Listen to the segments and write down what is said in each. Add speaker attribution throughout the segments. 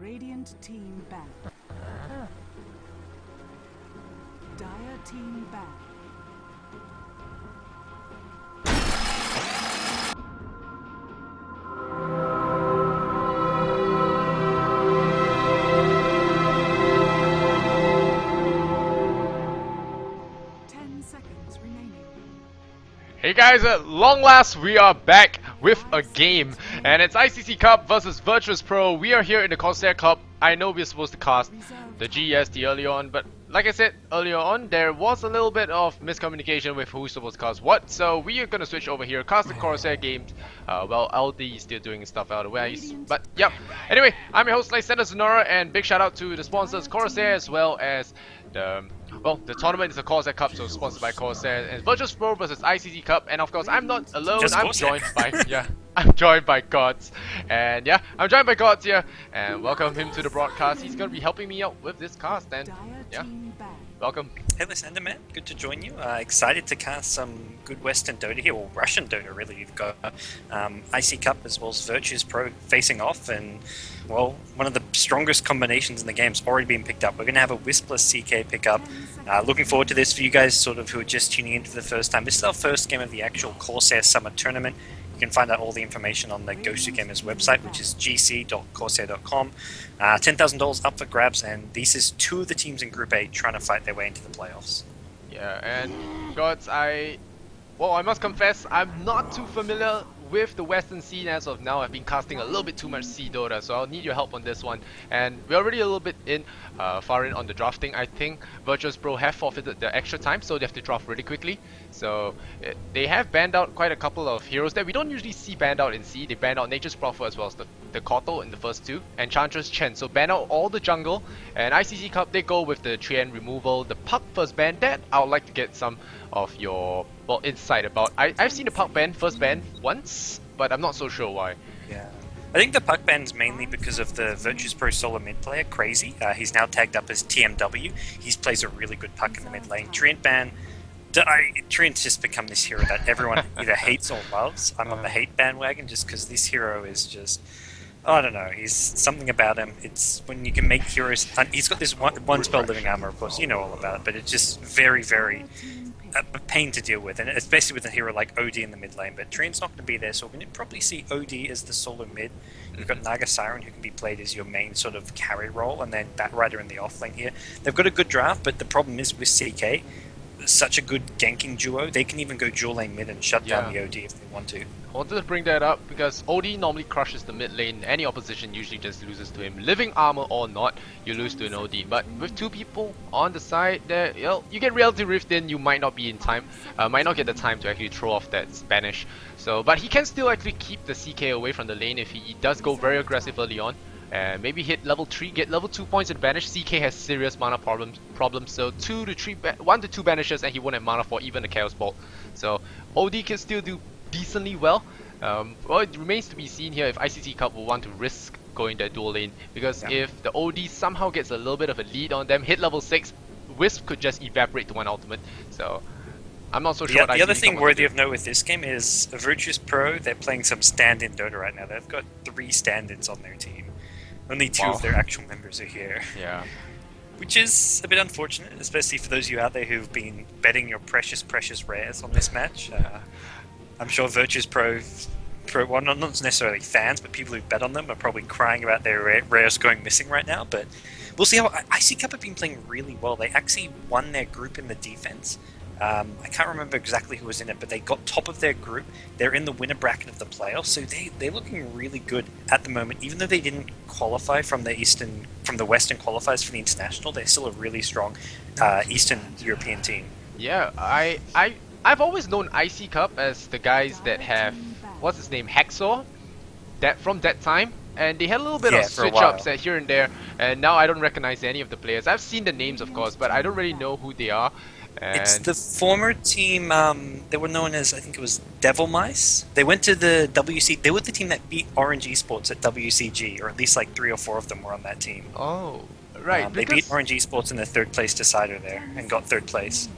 Speaker 1: Radiant team back. Dire team back.
Speaker 2: Hey guys, at long last we are back with a game, and it's iCCup versus Virtus Pro. We are here in the Corsair Cup. I know we're supposed to cast the GST earlier on, but like I said earlier on, there was a little bit of miscommunication with who's supposed to cast what, so we are going to switch over here, cast the Corsair games, while LD is still doing stuff otherwise. But yep, anyway, I'm your host Lysander Sonora, and big shout out to the sponsors Corsair as well as the tournament is a Corsair Cup, so sponsored by Corsair, and Virtus Pro versus iCCup, and of course I'm not alone. I'm joined by Gods, and yeah, I'm joined by Gods here, and welcome him to the broadcast. He's gonna be helping me out with this cast, and yeah, welcome.
Speaker 3: Hey Lysander, man, good to join you. Excited to cast some good Western Dota here, or Russian Dota really. You've got iCCup as well as Virtus Pro facing off, and well, one of the strongest combinations in the game's already been picked up. We're going to have a Wispless CK pickup. Looking forward to this for you guys sort of who are just tuning in for the first time. This is our first game of the actual Corsair Summer Tournament. You can find out all the information on the GOTO Gamers website, which is gc.corsair.com. $10,000 up for grabs, and this is two of the teams in Group A trying to fight their way into the playoffs.
Speaker 2: Yeah, and Gods, I must confess, I'm not too familiar with the Western scene as of now. I've been casting a little bit too much C Dota, so I'll need your help on this one. And we're already a little bit far in on the drafting. I think Virtus Pro have forfeited the extra time, so they have to draft really quickly. So they have banned out quite a couple of heroes that we don't usually see banned out in C. They banned out Nature's Prophet as well as the Koto in the first two, and Enchantress Chen. So ban out all the jungle, and iCCup they go with the Trien removal. The Puck first ban, that I would like to get some of your insight about. I've seen the Puck ban first ban once, but I'm not so sure why.
Speaker 3: Yeah, I think the Puck ban's mainly because of the Virtus Pro solo mid player, Crazy. He's now tagged up as TMW. He plays a really good Puck in the mid lane. Treant ban, Treant's just become this hero that everyone either hates or loves. I'm on the hate bandwagon just because this hero is just, I don't know, he's something about him. It's when you can make heroes, he's got this one spell living armor, of course, you know all about it, but it's just very, very a pain to deal with, and especially with a hero like OD in the mid lane. But Treant's not going to be there, so we're going to probably see OD as the solo mid. You've got Naga Siren, who can be played as your main sort of carry role, and then Batrider in the off lane here. They've got a good draft, but the problem is with CK, such a good ganking duo, they can even go dual lane mid and shut down the OD if they want to.
Speaker 2: I wanted to bring that up because OD normally crushes the mid lane. Any opposition usually just loses to him. Living armor or not, you lose to an OD. But with two people on the side there, you get Reality Rift in, you might not be in time. Might not get the time to actually throw off that Spanish. So, but he can still actually keep the CK away from the lane if he does go very aggressive early on. And maybe hit level 3, get level 2 points advantage. CK has serious mana problems, so 1 to 2 banishes and he won't have mana for even the Chaos Bolt. So OD can still do decently well. Well, it remains to be seen here if iCCup will want to risk going that dual lane, because if the OD somehow gets a little bit of a lead on them, hit level 6, Wisp could just evaporate to one ultimate. So I'm not so sure.
Speaker 3: The other thing worthy of note with this game is Virtus Pro, they're playing some stand-in Dota right now. They've got 3 stand-ins on their team. Only 2 of their actual members are here.
Speaker 2: Yeah. Which
Speaker 3: is a bit unfortunate, especially for those of you out there who've been betting your precious rares on this match. I'm sure Virtus Pro, well, not necessarily fans, but people who bet on them are probably crying about their rares going missing right now. But we'll see how iCCup have been playing really well. They actually won their group in the defense. I can't remember exactly who was in it, but they got top of their group. They're in the winner bracket of the playoffs, so they're looking really good at the moment. Even though they didn't qualify from the Western qualifiers for the international, they're still a really strong Eastern European team.
Speaker 2: Yeah, I've always known iCCup as the guys that have, what's his name, Hacksaw, from that time. And they had a little bit of switch-ups here and there, and now I don't recognize any of the players. I've seen the names, of course, but I don't really know who they are. And
Speaker 3: it's the former team, they were known as, I think it was Devil Mice. They went to the WC, they were the team that beat Orange Esports at WCG, or at least like 3 or 4 of them were on that team.
Speaker 2: Oh, right.
Speaker 3: They beat Orange Esports in the 3rd place decider there, and got 3rd place.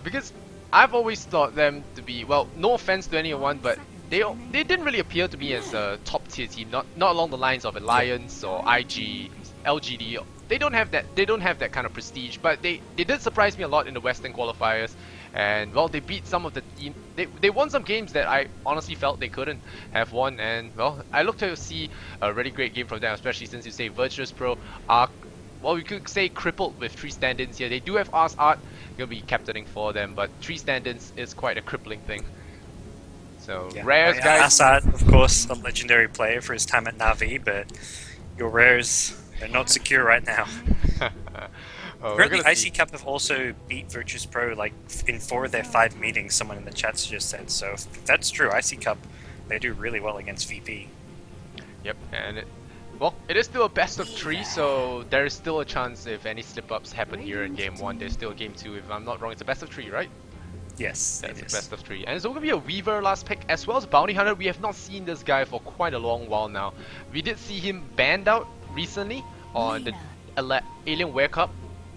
Speaker 2: Because I've always thought them to be, well, no offense to anyone, but they didn't really appeal to me as a top tier team, not along the lines of Alliance or IG, LGD. They don't have that kind of prestige, but they did surprise me a lot in the Western qualifiers, and well, they beat some of the team. They won some games that I honestly felt they couldn't have won, and well, I look to see a really great game from them, especially since you say Virtus Pro are, well, we could say crippled with 3 stand-ins here. They do have ars-art, gonna be captaining for them, but 3 stand-ins is quite a crippling thing. So
Speaker 3: Yeah.
Speaker 2: Rares, guys.
Speaker 3: Assad, of course, a legendary player for his time at Na'Vi, but your Rares, they're not secure right now.
Speaker 2: Oh,
Speaker 3: Apparently, iCCup have also beat Virtus Pro like in 4 of their 5 meetings. Someone in the chat just said so. If that's true, iCCup, they do really well against VP.
Speaker 2: Yep, and well, it is still a best of 3, so there is still a chance if any slip-ups happen here in game 1. There's still game 2. If I'm not wrong, it's a best of 3, right?
Speaker 3: Yes,
Speaker 2: That's
Speaker 3: it
Speaker 2: a
Speaker 3: is.
Speaker 2: best of 3. And it's going to be a Weaver last pick as well as Bounty Hunter. We have not seen this guy for quite a long while now. We did see him banned out recently on the Alienware Cup.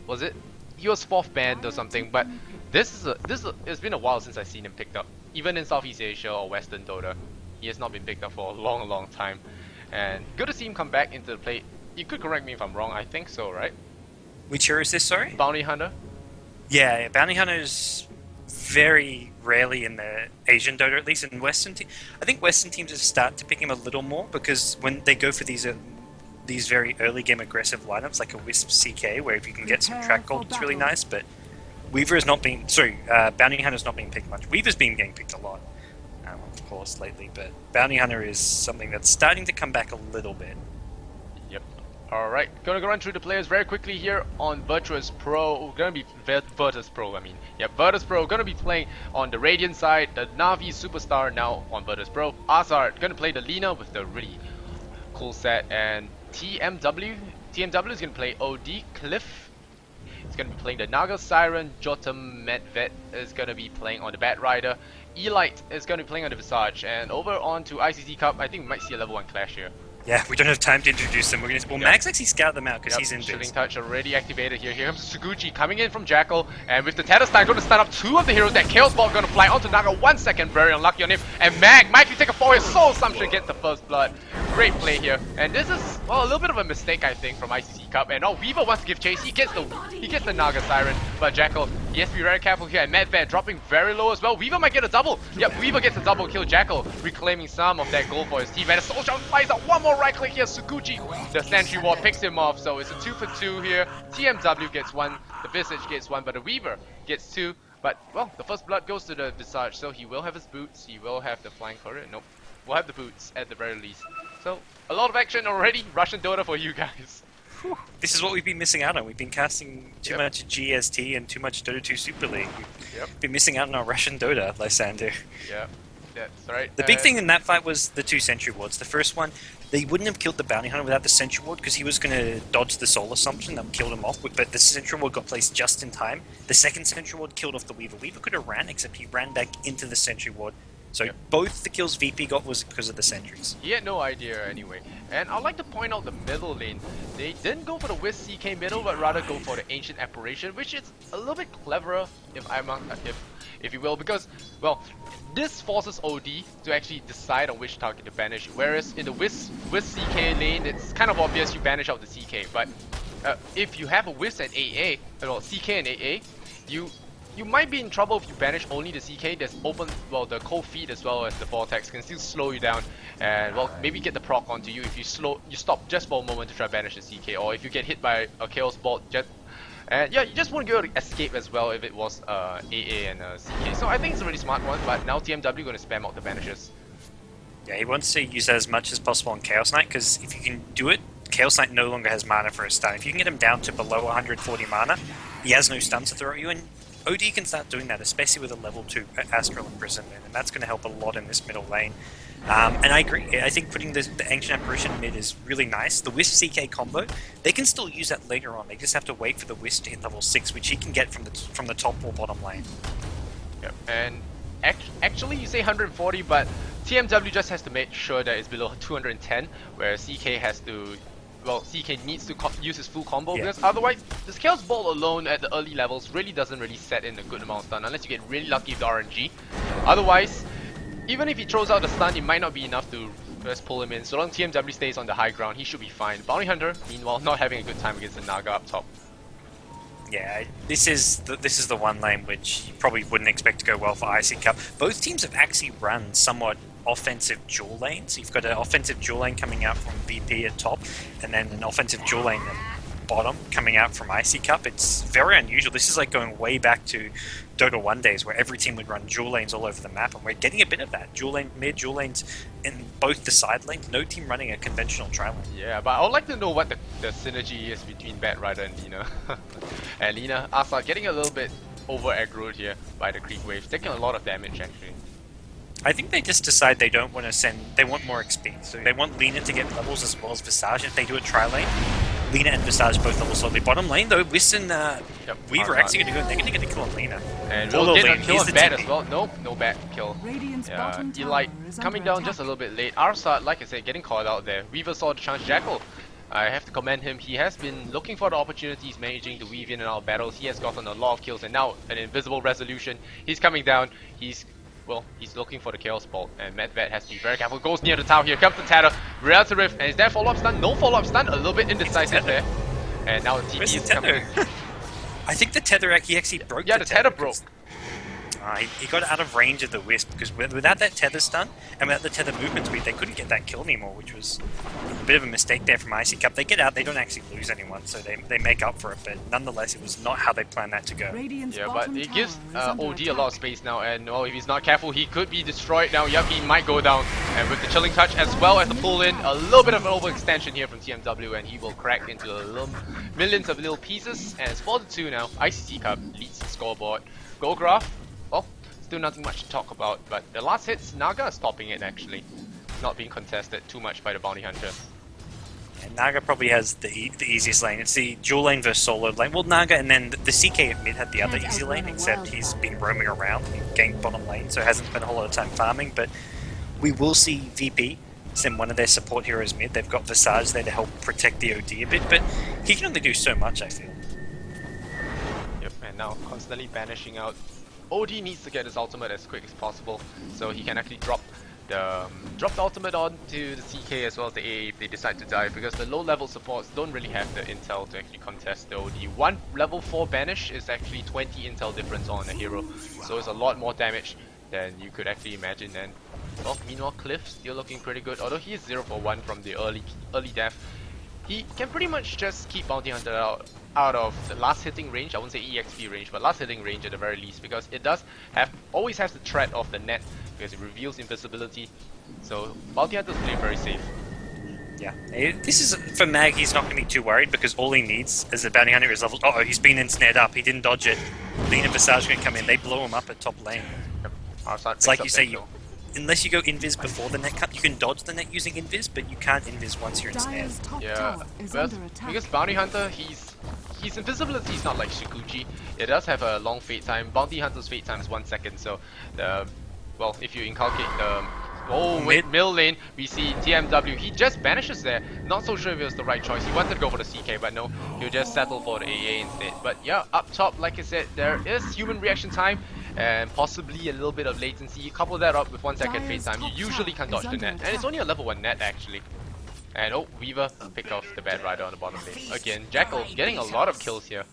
Speaker 2: Was it? He was 4th banned or something, but it's been a while since I've seen him picked up. Even in Southeast Asia or Western Dota, he has not been picked up for a long time. And good to see him come back into the play. You could correct me if I'm wrong, I think so, right?
Speaker 3: Which hero is this, sorry?
Speaker 2: Bounty Hunter?
Speaker 3: Yeah, Bounty Hunters very rarely in the Asian Dota, at least in Western teams. I think Western teams have started to pick him a little more because when they go for these very early game aggressive lineups like a Wisp CK, where if you can get some track gold, it's really nice. But Weaver is not being Bounty Hunter's not being picked much. Weaver's been getting picked a lot, of course, lately. But Bounty Hunter is something that's starting to come back a little bit.
Speaker 2: Yep. Alright, gonna go run through the players very quickly here on Virtus Pro. Gonna be Virtus Pro, I mean. Yep, Virtus Pro gonna be playing on the Radiant side. The Na'Vi Superstar now on Virtus Pro. ars-art gonna play the Lina with the really cool set, and TMW is gonna play OD. Cliff is gonna be playing the Naga Siren. Jotum Medved is gonna be playing on the Bat Rider. Elite is gonna be playing on the Visage, and over on to iCCup. I think we might see a level 1 clash here.
Speaker 3: Yeah, we don't have time to introduce them. Max actually scout them out because he's in
Speaker 2: Shooting
Speaker 3: biz.
Speaker 2: Touch already activated here. Here comes Suguchi coming in from Jackal, and with the Tether Stun going to stun up 2 of the heroes. That Chaos Ball going to fly onto Naga 1 second. Very unlucky on him. And Mike, you take a 4 here. Soul Assumption gets the first blood. Great play here. And this is, well, a little bit of a mistake, I think, from iCCup. And now Weaver wants to give chase. He gets the Naga Siren, but Jackal, he has to be very careful here. And Medved dropping very low as well. Weaver might get a double. Yep, Weaver gets a double kill. Jackal reclaiming some of that gold for his team. And a Soul Shot flies out. One more right click here. Suguchi, the Sentry Ward, picks him off. So it's a 2 for 2 here. TMW gets 1, the Visage gets 1, but the Weaver gets 2. But, well, the first blood goes to the Visage, so he will have his boots. He will have the Flying Courier. Nope. We'll have the boots at the very least. So, a lot of action already. Russian Dota for you guys.
Speaker 3: Whew. This is what we've been missing out on. We've been casting too much GST and too much Dota 2 Super League. We've been missing out on our Russian Dota, Lysander.
Speaker 2: Yeah, that's right.
Speaker 3: The big thing in that fight was the 2 Sentry Wards. The first one, they wouldn't have killed the Bounty Hunter without the Sentry Ward because he was going to dodge the Soul Assumption that killed him off, but the Sentry Ward got placed just in time. The second Sentry Ward killed off the Weaver. Weaver could have ran, except he ran back into the Sentry Ward. So both the kills VP got was because of the sentries.
Speaker 2: He had no idea anyway. And I'd like to point out the middle lane. They didn't go for the Wisp CK middle, but rather go for the Ancient Apparition, which is a little bit cleverer, if you will, because, well, this forces OD to actually decide on which target to banish. Whereas in the Wisp CK lane, it's kind of obvious you banish out the CK. But if you have a Wisp and AA, well, CK and AA, you might be in trouble if you banish only the CK. There's open, well, the cold feet as well as the vortex can still slow you down, and well, maybe get the proc onto you if you stop just for a moment to try to banish the CK, or if you get hit by a Chaos Bolt. And yeah, you just wouldn't be able to escape as well if it was AA and CK. So I think it's a really smart one. But now TMW going to spam out the banishes.
Speaker 3: Yeah, he wants to use that as much as possible on Chaos Knight because if you can do it, Chaos Knight no longer has mana for a stun. If you can get him down to below 140 mana, he has no stuns to throw at you, and OD can start doing that, especially with a level 2 Astral Imprisonment, and that's going to help a lot in this middle lane. And I agree, I think putting the Ancient Apparition mid is really nice. The Wisp CK combo, they can still use that later on, they just have to wait for the Wisp to hit level 6, which he can get from the top or bottom lane.
Speaker 2: Yep, and actually you say 140, but TMW just has to make sure that it's below 210, where CK has to... Well, CK needs to use his full combo, because otherwise, the Chaos Ball alone at the early levels really doesn't set in a good amount of stun, unless you get really lucky with the RNG. Otherwise, even if he throws out the stun, it might not be enough to just pull him in. So long TMW stays on the high ground, he should be fine. Bounty Hunter, meanwhile, not having a good time against the Naga up top.
Speaker 3: Yeah, this is the one lane which you probably wouldn't expect to go well for iCCup. Both teams have actually run somewhat offensive dual lanes. You've got an offensive dual lane coming out from VP at top, and then an offensive dual lane at bottom coming out from iCCup. It's very unusual. This is like going way back to DOTO 1 days where every team would run dual lanes all over the map, and we're getting a bit of that. Dual lane mid, dual lanes in both the side lanes. No team running a conventional tri lane.
Speaker 2: Yeah, but I would like to know what the synergy is between Bad Rider and Lina. And Lina, ars-art getting a little bit over aggroed here by the creep wave, taking a lot of damage actually.
Speaker 3: I think they just decide they don't want to send. They want more XP, so they want Lina to get levels as well as Visage. If they do a tri lane, Lina and Visage both level slowly. Bottom lane though, Whis and Weaver actually going to go. They're going to get a kill on Lina.
Speaker 2: And we'll get a kill on Bat as well. Nope, no Bat kill. Eli coming down just a little bit late. ars-art, like I said, getting caught out there. Weaver saw the chance. Jackal, I have to commend him. He has been looking for the opportunities, managing to weave in and out of battles. He has gotten a lot of kills, and now an invisible resolution. He's coming down. He's looking for the Chaos Bolt, and Medved has to be very careful. Goes near the tower. Here comes the Tether. Reality Rift, and is there follow-up stun? No follow-up stun. A little bit indecisive there. And now the TP is coming.
Speaker 3: I think the Tether actually broke.
Speaker 2: Yeah, the Tether broke.
Speaker 3: He got out of range of the Wisp, because without that Tether stun and without the Tether movement speed, they couldn't get that kill anymore, which was a bit of a mistake there from iCCup. They get out, they don't actually lose anyone, so they make up for it, but nonetheless, it was not how they planned that to go.
Speaker 2: Yeah, but it gives OD a lot of space now, and well, if he's not careful, he could be destroyed now. Yep, he might go down, and with the Chilling Touch as well as the pull-in, a little bit of an overextension here from TMW, and he will crack into millions of little pieces, and it's 4-2 now. iCCup leads the scoreboard. Golgraph, well, still nothing much to talk about, but the last hits, Naga is stopping it actually. Not being contested too much by the Bounty Hunter.
Speaker 3: And Naga probably has the easiest lane. It's the dual lane versus solo lane. Well, Naga and then the CK at mid had the other easy lane, except he's been roaming around and ganked bottom lane, so hasn't spent a whole lot of time farming, but we will see VP send one of their support heroes mid. They've got Visage there to help protect the OD a bit, but he can only do so much, I feel.
Speaker 2: Yep, and now constantly banishing out. OD needs to get his ultimate as quick as possible, so he can actually drop the ultimate onto the CK as well as the AA if they decide to dive, because the low level supports don't really have the intel to actually contest the OD. One level 4 banish is actually 20 intel difference on a hero, so it's a lot more damage than you could actually imagine. And well, meanwhile Cliff still looking pretty good, although he is 0 for 1 from the early death. He can pretty much just keep Bounty Hunter out of the last hitting range. I won't say EXP range, but last hitting range at the very least, because it does always has the threat of the net, because it reveals invisibility. So Bounty Hunter's playing very safe.
Speaker 3: Yeah, this is for Mag. He's not going to be too worried, because all he needs as a Bounty Hunter is levels. Oh, he's been ensnared up. He didn't dodge it. Lina and Visage going to come in. They blow him up at top lane.
Speaker 2: Yep.
Speaker 3: It's like you say, unless you go invis before the net cut, you can dodge the net using invis, but you can't invis once you're ensnared.
Speaker 2: Yeah, because Bounty Hunter, his invisibility is not like Shikuchi. It does have a long fade time. Bounty Hunter's fade time is 1 second, so well, if you inculcate the middle lane, we see TMW. He just banishes there. Not so sure if it was the right choice. He wanted to go for the CK, but no, he'll just settle for the AA instead. But yeah, up top, like I said, there is human reaction time and possibly a little bit of latency. You couple that up with 1 second fade time, you usually can dodge the net, and it's only a level 1 net actually. And oh, Weaver picked off the Bad Rider on the bottom lane. Again, Jackal getting a lot of kills here.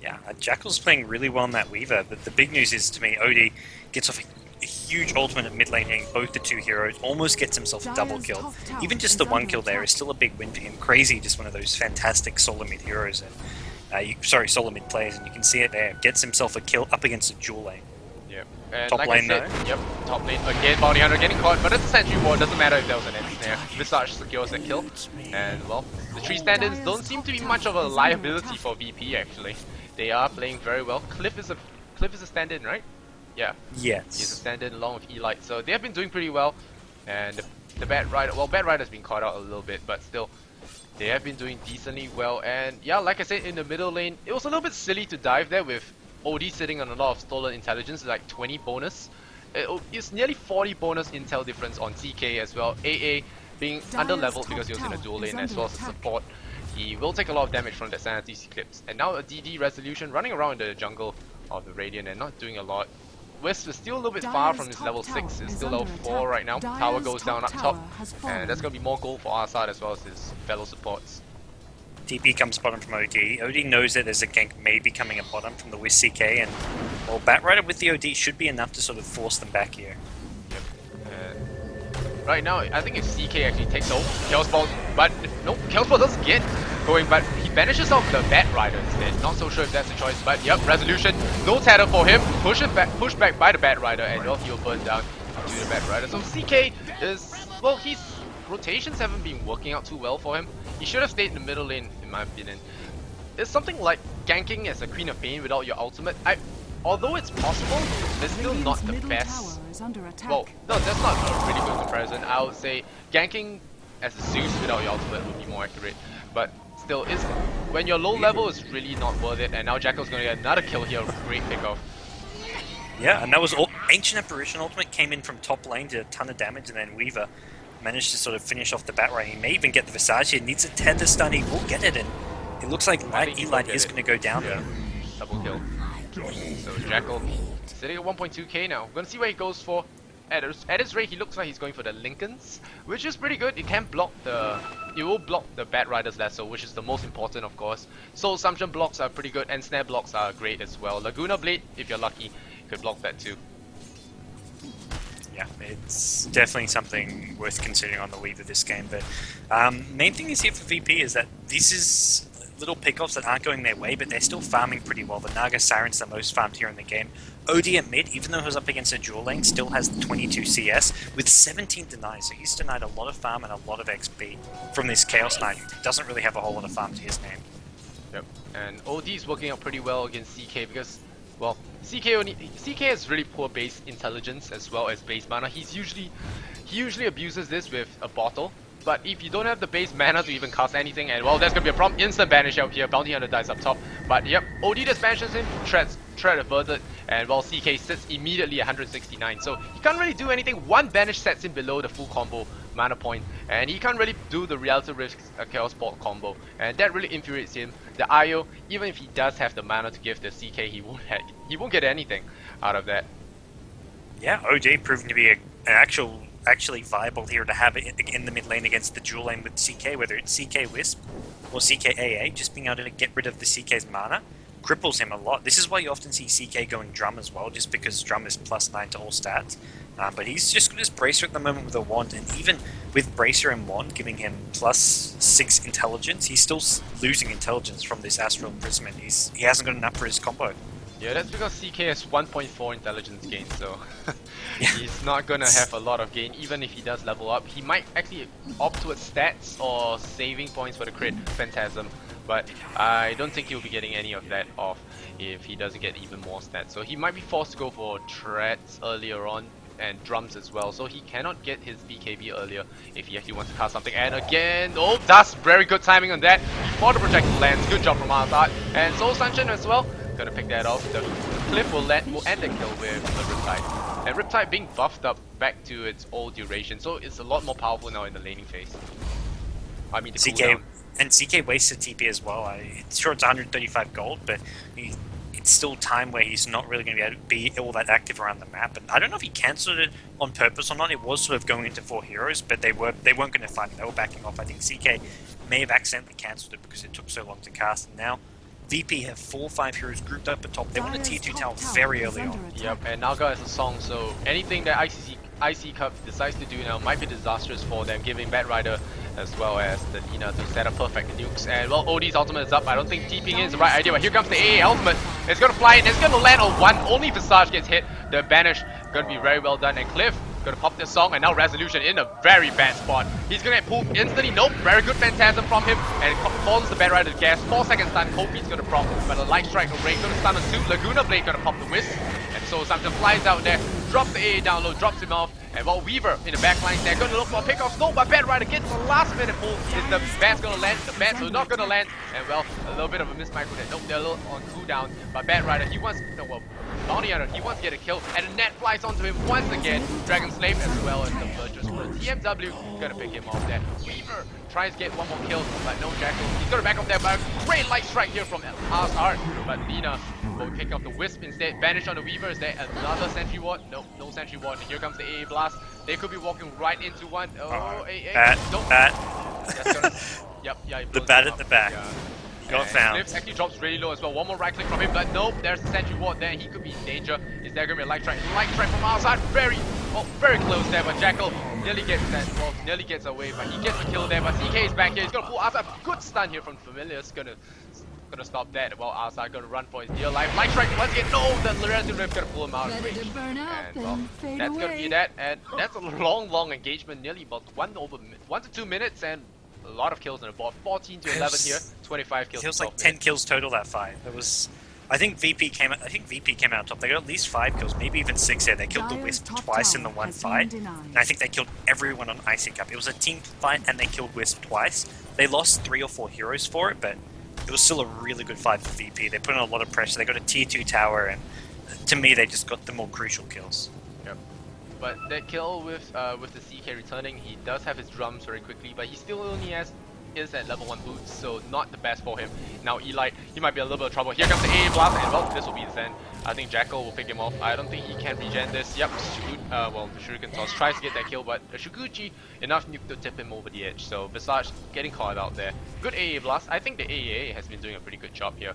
Speaker 3: Yeah, Jackal's playing really well on that Weaver, but the big news is, to me, OD gets off a huge ultimate at mid lane, hitting both the two heroes, almost gets himself a double kill. Even just the 1 kill there is still a big win for him. Crazy, just one of those fantastic solo mid heroes, and solo mid players, and you can see it there. Gets himself a kill up against a dual lane.
Speaker 2: Yep. And
Speaker 3: top
Speaker 2: like
Speaker 3: lane
Speaker 2: I said, yep, top lane again. Bounty Hunter getting caught, but it's a Sentry Ward. Doesn't matter if there was an ensnare. Visage secures that kill, and well, the 3 stand-ins don't seem to be much of a liability for VP actually. They are playing very well. Cliff is a stand-in, right? Yeah.
Speaker 3: Yes.
Speaker 2: He's a stand-in along with Elite, so they have been doing pretty well. And the Bad Rider, well, Bad Rider's been caught out a little bit, but still, they have been doing decently well. And yeah, like I said, in the middle lane, it was a little bit silly to dive there with OD sitting on a lot of stolen intelligence, like 20 bonus. It's nearly 40 bonus intel difference on CK as well. AA being under leveled because he was in a dual lane as well as a support. He will take a lot of damage from that Sanity Eclipse. And now a DD resolution running around in the jungle of the Radiant and not doing a lot. Wisp is still a little bit far from his level 6. It's still level 4 right now. Tower goes down up top. And that's going to be more gold for ars-art as well as his fellow supports.
Speaker 3: TP comes bottom from OD. OD knows that there's a gank maybe coming at bottom from the Wisp CK, and well, Batrider with the OD should be enough to sort of force them back here.
Speaker 2: Yep. Right now, I think if CK actually takes over Chaos Ball, but nope, Chaos Ball doesn't get going, but he banishes off the Batrider instead. Not so sure if that's a choice, but yep, resolution. No tether for him. Pushed back by the Batrider, and well, he'll burn down to the Batrider. So CK is, well, his rotations haven't been working out too well for him. He should have stayed in the middle lane, in my opinion. It's something like ganking as a Queen of Pain without your ultimate. Although it's possible, it's still not the best. Well, no, that's not a really good comparison. I would say ganking as a Zeus without your ultimate would be more accurate. But still, when you're low level, it's really not worth it. And now Jackal's going to get another kill here. Great pickoff.
Speaker 3: Yeah, and that was Ancient Apparition ultimate came in from top lane, did a ton of damage, and then Weaver managed to sort of finish off the Batrider. He may even get the Visage here. Needs a tether stun. He will get it, and it looks like Elite is going to go down there.
Speaker 2: Double kill. So Jackal sitting at 1.2k now. We're gonna see where he goes for. At his rate, he looks like he's going for the Lincolns, which is pretty good. It can block it will block the Batrider's lasso, which is the most important, of course. Soul Assumption blocks are pretty good, and snare blocks are great as well. Laguna Blade, if you're lucky, could block that too.
Speaker 3: Yeah, it's definitely something worth considering on the Weaver this game. But main thing is here for VP is that this is little pickoffs that aren't going their way, but they're still farming pretty well. The Naga Siren's the most farmed here in the game. OD at mid, even though he was up against a dual lane, still has 22 CS with 17 denies, so he's denied a lot of farm and a lot of XP from this Chaos Knight, who doesn't really have a whole lot of farm to his name.
Speaker 2: Yep, and OD's working out pretty well against CK because, well, CK has really poor base intelligence as well as base mana. He usually abuses this with a bottle. But if you don't have the base mana to even cast anything, and well, that's gonna be a problem. Instant banish out here. Bounty Hunter dies up top. But yep, OD just banishes him. Threat averted, and well, CK sits immediately at 169. So he can't really do anything. One banish sets him below the full combo mana point, and he can't really do the Reality Rift Chaos Bolt combo, and that really infuriates him. The IO, even if he does have the mana to give the CK, he won't get anything out of that.
Speaker 3: Yeah, OD proving to be an actually viable here to have it in the mid lane against the dual lane with CK, whether it's CK Wisp or CK AA. Just being able to get rid of the CK's mana cripples him a lot. This is why you often see CK going Drum as well, just because Drum is +9 to all stats. But he's just got his Bracer at the moment with a Wand, and even with Bracer and Wand giving him +6 intelligence, he's still losing intelligence from this Astral Imprisonment. He hasn't got enough for his combo.
Speaker 2: Yeah, that's because CK has 1.4 intelligence gain, so he's not gonna have a lot of gain even if he does level up. He might actually opt towards stats or saving points for the crit Phantasm, but I don't think he'll be getting any of that off if he doesn't get even more stats. So he might be forced to go for Treads earlier on and Drums as well, so he cannot get his BKB earlier if he actually wants to cast something. And again, oh, that's very good timing on that before the projectile lands. Good job from ars-art, and Soul Sunshine as well. Gonna pick that off. The cliff will end the kill with the Riptide. And Riptide being buffed up back to its old duration, so it's a lot more powerful now in the laning phase. I mean, the
Speaker 3: CK, and CK wasted TP as well. It's sure it's 135 gold, but it's still time where he's not really going to be able to be all that active around the map. And I don't know if he cancelled it on purpose or not. It was sort of going into 4 heroes, but they weren't going to fight him. They were backing off. I think CK may have accidentally cancelled it because it took so long to cast, and now VP have 4 or 5 heroes grouped up at top. They want a tier 2 tower very early on.
Speaker 2: Yep, and Naga has a song, so anything that iCCup decides to do now might be disastrous for them, giving Batrider as well as the Lina to set up perfect nukes. And well, OD's ultimate is up. I don't think TPing in is the right idea, but here comes the AA ultimate. It's gonna fly in, it's gonna land on one. Only Visage gets hit. The banish gonna be very well done, and Cliff gonna pop this song, and now Resolution in a very bad spot. He's gonna get pulled instantly. Nope, very good Phantasm from him, and follows the Batrider to gas. 4 seconds stun. Kofi's gonna prop, but a Light Strike array gonna stun on 2. Laguna Blade gonna pop the Wisp, and so something flies out there, drops the AA down low, drops him off. And while Weaver in the backline, they're gonna look for pickoffs. No, but Batrider gets the last minute pull. Is the Bat's gonna land? The Bat's not gonna land. And well, a little bit of a mismicro there. Nope, they're a little on cooldown. But Batrider, he wants, no, well, Bounty Hunter, he wants to get a kill. And the net flies onto him once again. Dragon Slave as well as the Virtuous Pro. TMW gonna pick him off there. Weaver tries to get one more kill, but no Jackal. He's gonna back up there, but a great light strike here from ars-art. But Lina will pick up the Wisp instead. Banish on the Weaver. Is there another Sentry Ward? Nope, no Sentry Ward. And here comes the AA Blast. They could be walking right into one. Oh, AA. Nope. That's gonna, yep, yeah.
Speaker 3: The bat at the back.
Speaker 2: Yeah.
Speaker 3: Got found.
Speaker 2: Slips actually drops really low as well. One more right click from him, but nope, there's the Sentry Ward there. He could be in danger. Is there gonna be a light strike? Light strike from outside. Very close there, but Jackal nearly gets that. Well, nearly gets away, but he gets a kill there. But CK is back here. He's gonna pull outside. Good stun here from Familiars. Gonna stop that. Well, outside gonna run for his dear life. Light strike once again. No, the Resident Rift gonna pull him out of range. And well, that's gonna be that. And that's a long engagement. Nearly about 1 to 2 minutes and. A lot of kills on the board. 14 to 11 here. 25 kills.
Speaker 3: It was like 10 kills total that fight. It was. I think VP came out top. They got at least 5 kills, maybe even 6 here. They killed the Wisp twice in the one fight, and I think they killed everyone on iCCup. It was a team fight, and they killed Wisp twice. They lost 3 or 4 heroes for it, but it was still a really good fight for VP. They put in a lot of pressure. They got a tier 2 tower, and to me, they just got the more crucial kills.
Speaker 2: Yep. But that kill with the CK returning, he does have his drums very quickly, but he still only is at level 1 boots, so not the best for him. Now Elite, he might be a little bit of trouble. Here comes the AA Blast, and well, this will be his end. I think Jackal will pick him off. I don't think he can regen this. Yep, well, the Shuriken Toss tries to get that kill, but Shuguchi enough nuke to tip him over the edge. So Visage getting caught out there. Good AA Blast. I think the AA has been doing a pretty good job here.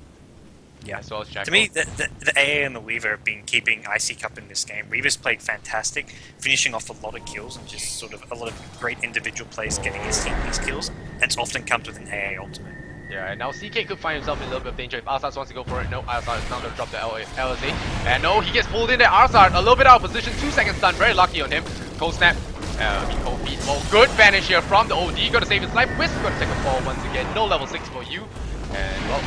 Speaker 3: Yeah,
Speaker 2: as well as Jackal.
Speaker 3: To me, the AA and the Weaver have been keeping iCCup in this game. Weaver's played fantastic, finishing off a lot of kills and just sort of a lot of great individual plays getting his team these kills, and it's often comes with an AA ultimate.
Speaker 2: Yeah, and now CK could find himself in a little bit of danger if ars-art wants to go for it. No, ars-art is not going to drop the LSA. And no, he gets pulled in there. ars-art a little bit out of position. 2 seconds stun. Very lucky on him. Cold snap. Cold feet. Well, good banish here from the OD. Going to save his life. Wisp going to take a fall once again. No level 6 for you. And well,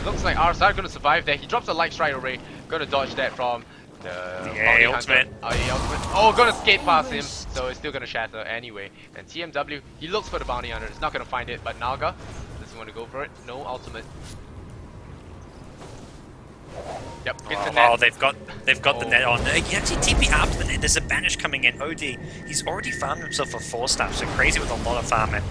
Speaker 2: looks like ars-art going to survive there. He drops a light strike array. Going to dodge that from the
Speaker 3: AA ultimate.
Speaker 2: Oh, going to skate past him. So it's still going to shatter anyway. And TMW, he looks for the bounty hunter. He's not going to find it. But Naga doesn't want to go for it. No ultimate. Yep, gets the net.
Speaker 3: Oh, they've got the net on. You actually TP after the net. There's a banish coming in. OD, he's already farmed himself for 4 stars. So crazy with a lot of farm. And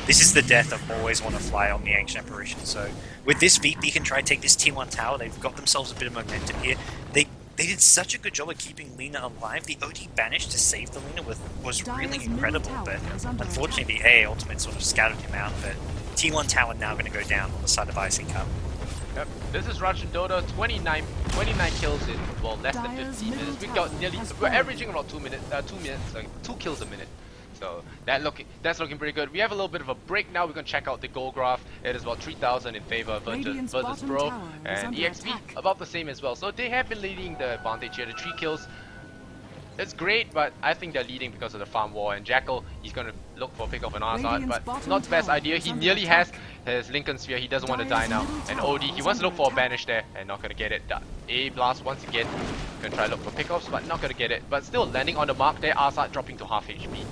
Speaker 3: this is the death of always want to fly on the Ancient Apparition. So with this VP can try to take this T1 tower. They've got themselves a bit of momentum here. They did such a good job of keeping Lina alive. The OD banish to save the Lina was really incredible. But unfortunately, the AA ultimate sort of scattered him out. But T1 tower now going to go down on the side of iCCup.
Speaker 2: Yep. This is Russian DOTO, 29 kills in, well, less than 15 minutes. We're averaging about 2 kills a minute. So that's looking pretty good. We have a little bit of a break now. We're gonna check out the goal graph. It is about 3,000 in favor of versus Pro, and EXP about the same as well. So they have been leading the advantage here. The 3 kills. It's great, but I think they're leading because of the farm war. And Jackal, he's going to look for a pick off an ars-art, but not the best idea. He nearly has his Lincoln Sphere. He doesn't want to die now. And OD, he wants to look for a banish there, and not going to get it. A Blast once again, going to try to look for pickoffs, but not going to get it. But still landing on the mark there. ars-art dropping to half HP.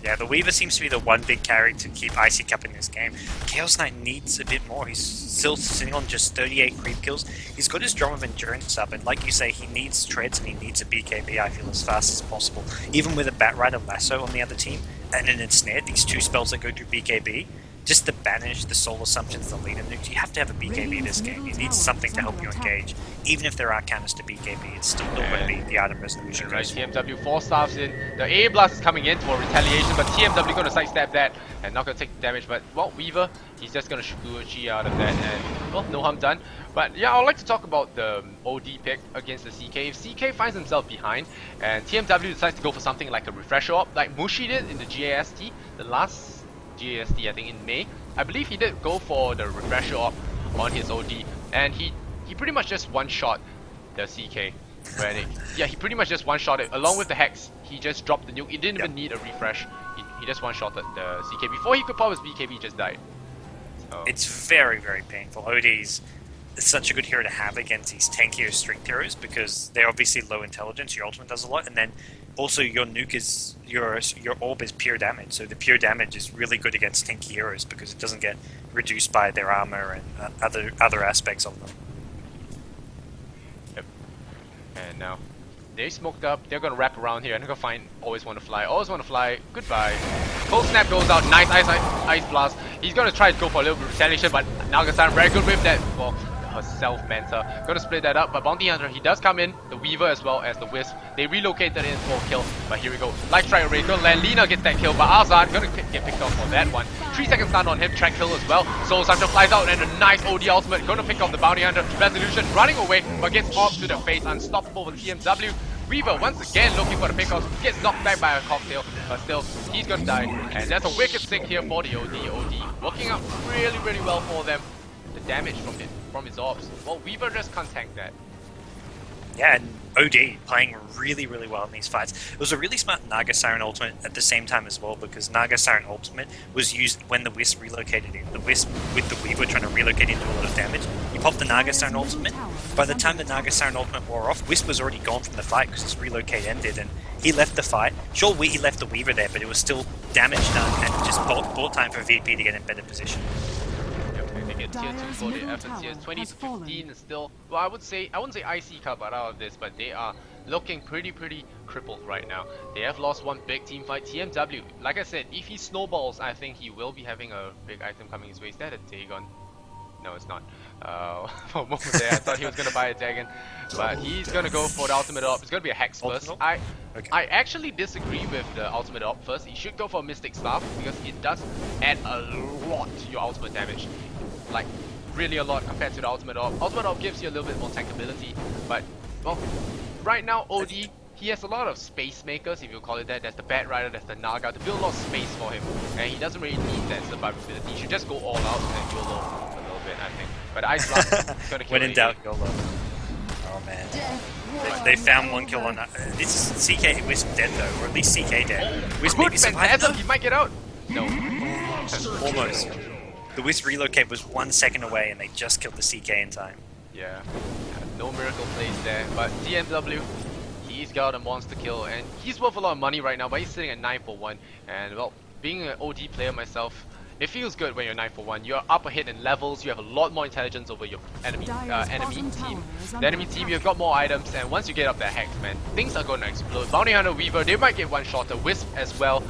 Speaker 3: Yeah, the Weaver seems to be the one big carry to keep iCCup in this game. Chaos Knight needs a bit more. He's still sitting on just 38 creep kills. He's got his Drum of Endurance up, and like you say, he needs treads and he needs a BKB, I feel, as fast as possible. Even with a Bat Rider Lasso on the other team, and an Ensnare, these 2 spells that go through BKB, just the Banish, the Soul Assumptions, the Leader Nuke, you have to have a BKB in this game. You need something to help you engage. Even if there are counters to BKB, it's still not going to be the item resolution.
Speaker 2: Right, TMW 4 stars in. The AA Blast is coming in for retaliation, but TMW going to sidestep that and not going to take the damage. But, well, Weaver, he's just going to Shuguchi out of that, and, well, no harm done. But, yeah, I'd like to talk about the OD pick against the CK. If CK finds himself behind, and TMW decides to go for something like a refresher op, like Mushi did in the GAST, the last GAST, I think in May, I believe he did go for the refresher op on his OD, and he pretty much just one-shot the CK. He pretty much just one-shot it along with the Hex. He just dropped the nuke. He didn't even need a refresh. He just one-shotted the CK before he could pop his BKB. He just died. So.
Speaker 3: It's very, very painful. OD's such a good hero to have against these tankier strength heroes because they're obviously low intelligence. Your ultimate does a lot, and then also your nuke is your orb is pure damage. So the pure damage is really good against tanky heroes because it doesn't get reduced by their armor and other aspects of them.
Speaker 2: Yep. And now they smoked up. They're gonna wrap around here and they're gonna find always want to fly. Always want to fly. Goodbye. Cold Snap goes out, nice Ice Blast. He's gonna try to go for a little bit of retaliation, but Naga-san very good with that. Well, her self-mentor. Gonna split that up, but Bounty Hunter, he does come in, the Weaver as well as the Wisp. They relocated in for a kill, but here we go. Light Strike Array, gonna land. Lina gets that kill, but ars-art gonna get picked off for that one. 3 seconds stun on him, track kill as well. Soul Sancho flies out and a nice OD ultimate. Gonna pick off the Bounty Hunter. Resolution running away, but gets off to the face. Unstoppable with TMW. Weaver once again looking for the pickoff, gets knocked back by a cocktail, but still, he's gonna die. And there's a wicked stick here for the OD. Working out really well for them. The damage from his orbs. Well, Weaver just can't tank that.
Speaker 3: Yeah, and OD playing really well in these fights. It was a really smart Naga Siren ultimate at the same time as well, because Naga Siren ultimate was used when the Wisp relocated in. The Wisp with the Weaver trying to relocate into a lot of damage. You pop the Naga Siren ultimate. By the time the Naga Siren ultimate wore off, Wisp was already gone from the fight because his relocate ended, and he left the fight. Sure, he left the Weaver there, but it was still damage done and just bought time for VP to get in better position.
Speaker 2: They get tier 2 for their efforts here. 20 to 15 is still, well, I wouldn't say iCCup out of this, but they are looking pretty crippled right now. They have lost one big team fight. TMW, like I said, if he snowballs, I think he will be having a big item coming his way. Is that a Dagon? No, it's not. For a moment there, I thought he was gonna buy a Dagon, but he's gonna go for the ultimate op. It's gonna be a Hex first. I actually disagree with the ultimate op first. He should go for a Mystic Staff because it does add a lot to your ultimate damage. Like, really a lot compared to the ultimate op. Ultimate op gives you a little bit more tankability, but, well, right now OD, he has a lot of space makers, if you call it that. There's the Bat Rider, there's the Naga, to build a lot of space for him, and he doesn't really need that survivability. He should just go all out and YOLO a little bit, I think. But Ice Blast is gonna kill
Speaker 3: when in doubt, YOLO. Oh man. They found one kill on this is CK Wisp dead though, or at least CK dead. Wisp maybe
Speaker 2: Phantasm, he might get out! No.
Speaker 3: Almost. The Wisp relocate was 1 second away and they just killed the CK in time.
Speaker 2: Yeah, no miracle plays there, but TMW, he's got a monster kill and he's worth a lot of money right now, but he's sitting at 9 for 1. And well, being an OD player myself, it feels good when you're 9 for 1. You're up ahead in levels, you have a lot more intelligence over your enemy team. The enemy team, you've got more items, and once you get up that Hex, man, things are gonna explode. Bounty Hunter, Weaver, they might get one-shotter. Wisp as well.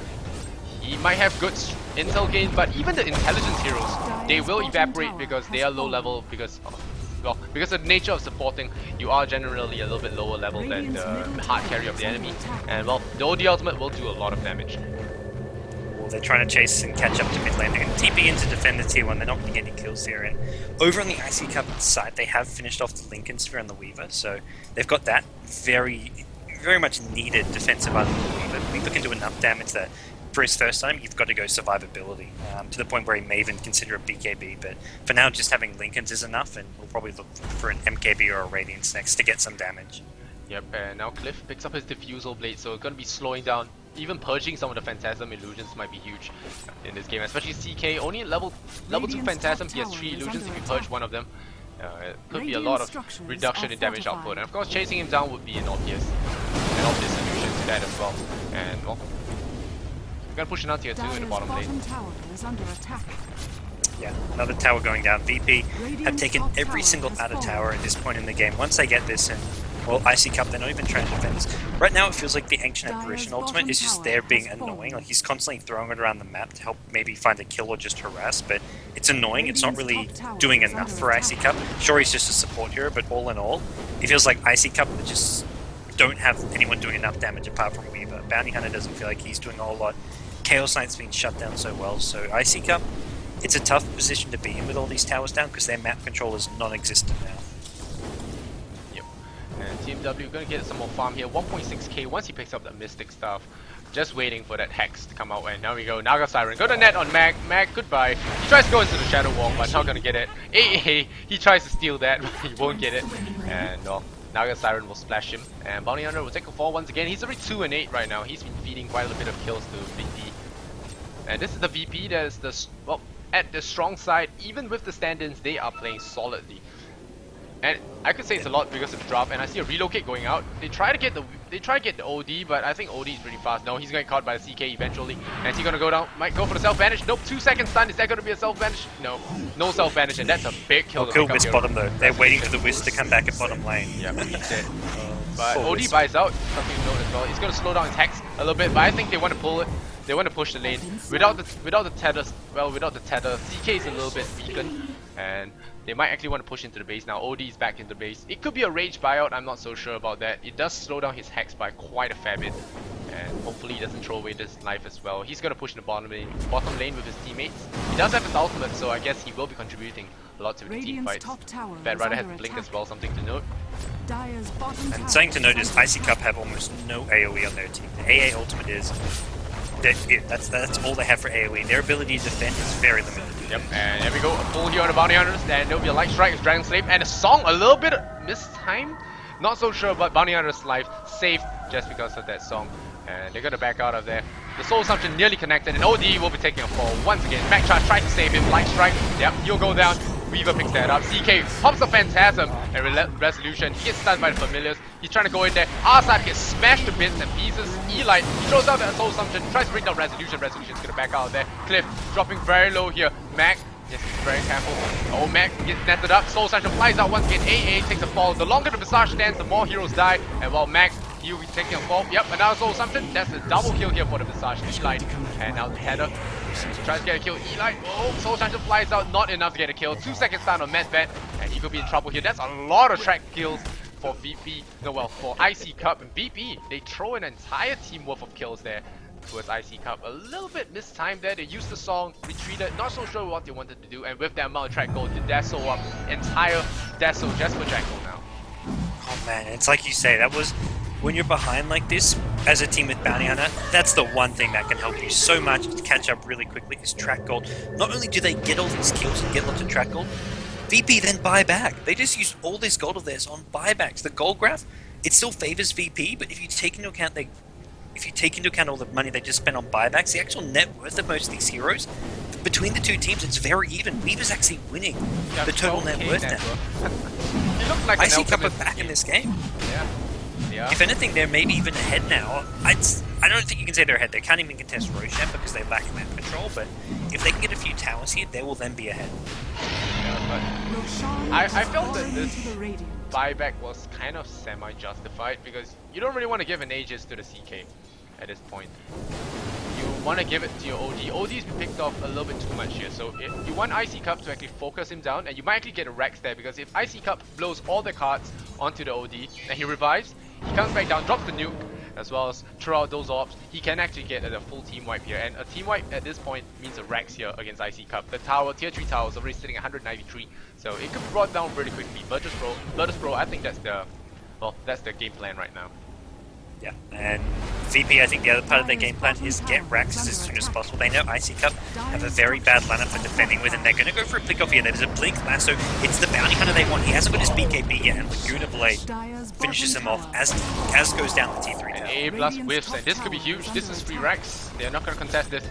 Speaker 2: He might have good intel gain, but even the intelligence heroes, they will evaporate because they are low level, because of the nature of supporting, you are generally a little bit lower level than the hard carry of the enemy. And well, the OD ultimate will do a lot of damage.
Speaker 3: Well, they're trying to chase and catch up to mid lane. They're going to TP in to defend the tier 1. They're not going to get any kills here. And over on the iCCup side, they have finished off the Lincoln Sphere on the Weaver, so they've got that very much needed defensive item on the Weaver. Weaver can do enough damage that for his first time, you've got to go survivability, to the point where he may even consider a BKB, but for now just having Lincolns is enough, and we'll probably look for an MKB or a Radiance next to get some damage.
Speaker 2: Yep, and now Cliff picks up his Diffusal Blade, so it's going to be slowing down. Even purging some of the Phantasm illusions might be huge in this game, especially CK. Only level 2 Phantasm, he has 3 illusions if you purge one of them. It could be a lot of reduction in damage output, and of course chasing him down would be an obvious solution to that as well. And well, we're gonna push another tier 2 in the bottom lane.
Speaker 3: Yeah, another tower going down. VP have taken every single outer tower at this point in the game. Once they get this, and well, iCCup, they're not even trying to defend this. Right now it feels like the Ancient Apparition ultimate is just there being annoying. Like, he's constantly throwing it around the map to help maybe find a kill or just harass, but it's annoying. It's not really doing enough for iCCup. Sure, he's just a support hero, but all in all, it feels like iCCup just don't have anyone doing enough damage apart from Weaver. Bounty Hunter doesn't feel like he's doing a whole lot. Chaos Knight's been shut down so well, so iCCup, it's a tough position to be in with all these towers down because their map control is non-existent now.
Speaker 2: Yep. And TMW gonna get some more farm here. 1.6k once he picks up the Mystic Stuff. Just waiting for that Hex to come out, and now we go. Naga Siren. Go to net on Mag. Mag, goodbye. He tries to go into the Shadow Wall, but not gonna get it. Hey, he tries to steal that, but he won't get it. And well, Naga Siren will splash him, and Bounty Hunter will take a fall once again. He's already 2 and 8 right now. He's been feeding quite a bit of kills to VP. And this is the VP that is the, well, at the strong side. Even with the stand-ins, they are playing solidly. And I could say it's a lot because of the drop, and I see a relocate going out. They try to get the OD, but I think OD is pretty fast. No, he's going to get caught by the CK eventually. And is he going to go down? Might go for the self-vanish. Nope, 2 seconds stun. Is that going to be a self-vanish? No. No self-vanish, and that's a big kill.
Speaker 3: Kill Wisp bottom though. They're waiting for the Wisp to come back at bottom lane.
Speaker 2: Yeah, he's dead. But OD buys out, something to note as well. He's going to slow down his Hex a little bit, but I think they want to pull it. They want to push the lane without the tether. Well, without the tether, CK is a little bit weakened, and they might actually want to push into the base now. OD is back in the base. It could be a rage buyout. I'm not so sure about that. It does slow down his hex by quite a fair bit, and hopefully he doesn't throw away this life as well. He's gonna push in the bottom lane with his teammates. He does have his ultimate, so I guess he will be contributing a lot to the team fights. Bad Rider has Blink as well, something to note.
Speaker 3: And something to note is iCCup have almost no AoE on their team. The AA ultimate is that's all they have for AoE. Their ability to defend is very limited.
Speaker 2: Yep, and there we go, a full here on the Bounty Hunters, and there'll be a Light Strike, Dragon Slave, and a song a little bit mistimed. Not so sure about Bounty Hunter's life saved just because of that song. And they're gonna back out of there. The Soul Assumption nearly connected, and OD will be taking a fall once again. Back charge tries to save him, Light Strike, yep, he'll go down. Weaver picks that up. CK pops a Phantasm and Resolution. He gets stunned by the Familiars. He's trying to go in there. ars-art gets smashed to bits and pieces. Eli, he throws out the Soul Assumption, tries to bring down Resolution. Resolution's gonna back out of there. Cliff dropping very low here. Mac, yes, very careful. Oh, Mac gets netted up. Soul Assumption flies out once again. AA takes a fall. The longer the Visage stands, the more heroes die. And while Mac, he'll be taking a fall. Yep, another Soul Assumption. That's a double kill here for the Visage. Eli, and now the Tether. Tries to get a kill. Eli, oh, Soul Assumption flies out, not enough to get a kill. 2 seconds down on Medved, and he could be in trouble here. That's a lot of track kills for VP. No, well, for iCCup and VP. They throw an entire team worth of kills there towards iCCup. A little bit mistimed there. They used the song, retreated, not so sure what they wanted to do, and with that amount of track gold, to Deso up entire Deso just for Jackal now.
Speaker 3: Oh man, it's like you say, that was when you're behind like this, as a team with Bounty Hunter, that's the one thing that can help you so much to catch up really quickly is track gold. Not only do they get all these kills and get lots of track gold, VP then buy back. They just use all this gold of theirs on buybacks. The gold graph, it still favors VP, but if you take into account all the money they just spent on buybacks, the actual net worth of most of these heroes, between the two teams, it's very even. Weaver's actually winning the total net worth now.
Speaker 2: He looked like
Speaker 3: iCCup are back in this game.
Speaker 2: Yeah.
Speaker 3: If anything, they're maybe even ahead now. I don't think you can say they're ahead. They can't even contest Roche yet because they lack map control, but if they can get a few towers here, they will then be ahead.
Speaker 2: Yeah, I felt that this buyback was kind of semi-justified because you don't really want to give an Aegis to the CK at this point. You want to give it to your OD. OD's been picked off a little bit too much here, so if you want iCCup to actually focus him down, and you might actually get a Rex there because if iCCup blows all the cards onto the OD and he revives, he comes back down, drops the nuke, as well as throw out those orbs, he can actually get a full team wipe here. And a team wipe at this point means a Rex here against iCCup. The tower, tier 3 tower is already sitting at 193, so it could be brought down really quickly. Virtus Pro, I think that's the game plan right now.
Speaker 3: Yeah, and VP, I think the other part of their game plan is get Raxes as soon as possible. They know iCCup have a very bad lineup for defending with, and they're going to go for a pick off here. There's a Blink Lasso. It's the Bounty Hunter they want. He hasn't got his BKB yet, and Laguna Blade finishes him off as goes down the T3 tower.
Speaker 2: A plus whiffs, and this could be huge. This is 3 Rex. They're not going to contest this.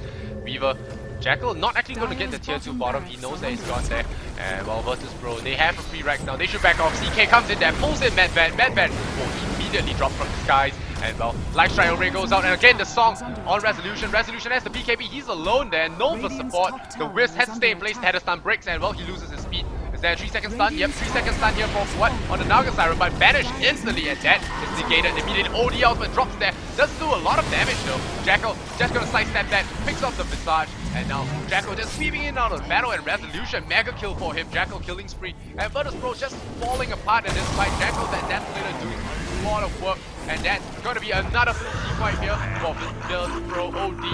Speaker 2: Weaver, Jackal not actually going to get the tier 2 bottom. He knows that he's gone there. And while Virtus Pro, they have a free Rex now. They should back off. CK comes in there, pulls in Medved. Medved will immediately drop from the skies. And well, Light Strike already goes out, and again the song on Resolution. Resolution has the BKB, he's alone there, no for support. The Wisp has to stay in place, the header stun breaks, and well, he loses his speed. Is there a 3-second stun? Yep, 3-second stun here for what? On the Naga Siren, but banished instantly, and that is negated. Immediate OD ultimate drops there, doesn't do a lot of damage though. Jackal just gonna sidestep that, picks up the Visage, and now Jackal just sweeping in out of battle, and Resolution, mega kill for him. Jackal killing spree, and Virtus Pro just falling apart in this fight. Jackal, that Desolator doing a lot of work. And that's going to be another team fight here for Virtus Pro. OD,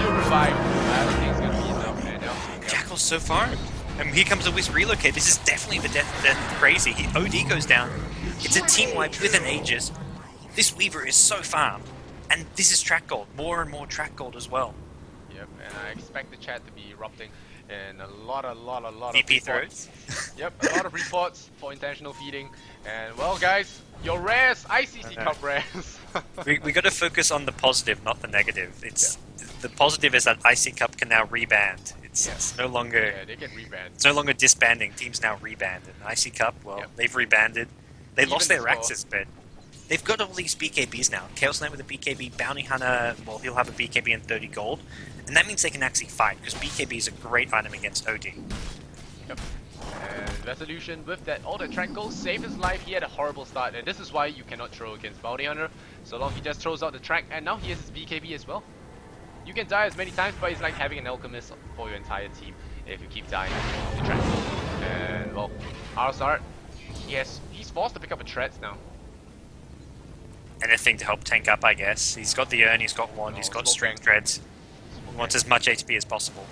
Speaker 2: he'll revive. I don't think it's going to be enough, man.
Speaker 3: Jackal's so far. And here comes a Wisp relocate. This is definitely the death crazy. OD goes down. It's a team wipe with an Aegis. This Weaver is so farmed. And this is track gold. More and more track gold as well.
Speaker 2: Yep, and I expect the chat to be erupting in a lot of
Speaker 3: VP
Speaker 2: reports.
Speaker 3: throws.
Speaker 2: Yep, a lot of reports for intentional feeding. And well, guys, your rares, iCCup rares.
Speaker 3: we got to focus on the positive, not the negative. The positive is that iCCup can now reband. It's no longer
Speaker 2: they can reband.
Speaker 3: It's no longer disbanding. Teams now reband. And iCCup, well, they've rebanded. They lost their Raxes, but they've got all these BKBs now. Chaos Knight with a BKB, Bounty Hunter, well, he'll have a BKB and 30 gold. And that means they can actually fight, because BKB is a great item against OD.
Speaker 2: Yep. And Resolution with that all the track goals saved his life. He had a horrible start, and this is why you cannot throw against Bounty Hunter. So long he just throws out the track, and now he has his BKB as well. You can die as many times, but it's like having an alchemist for your entire team if you keep dying to Tranquil. And well, ars-art, yes, he's forced to pick up a Treads now.
Speaker 3: Anything to help tank up, I guess. He's got the urn, he's got wand, he's got strength dreads. He wants as much HP as possible.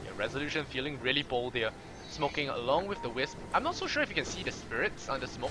Speaker 2: Yeah, Resolution feeling really bold here. Smoking along with the Wisp. I'm not so sure if you can see the spirits under smoke.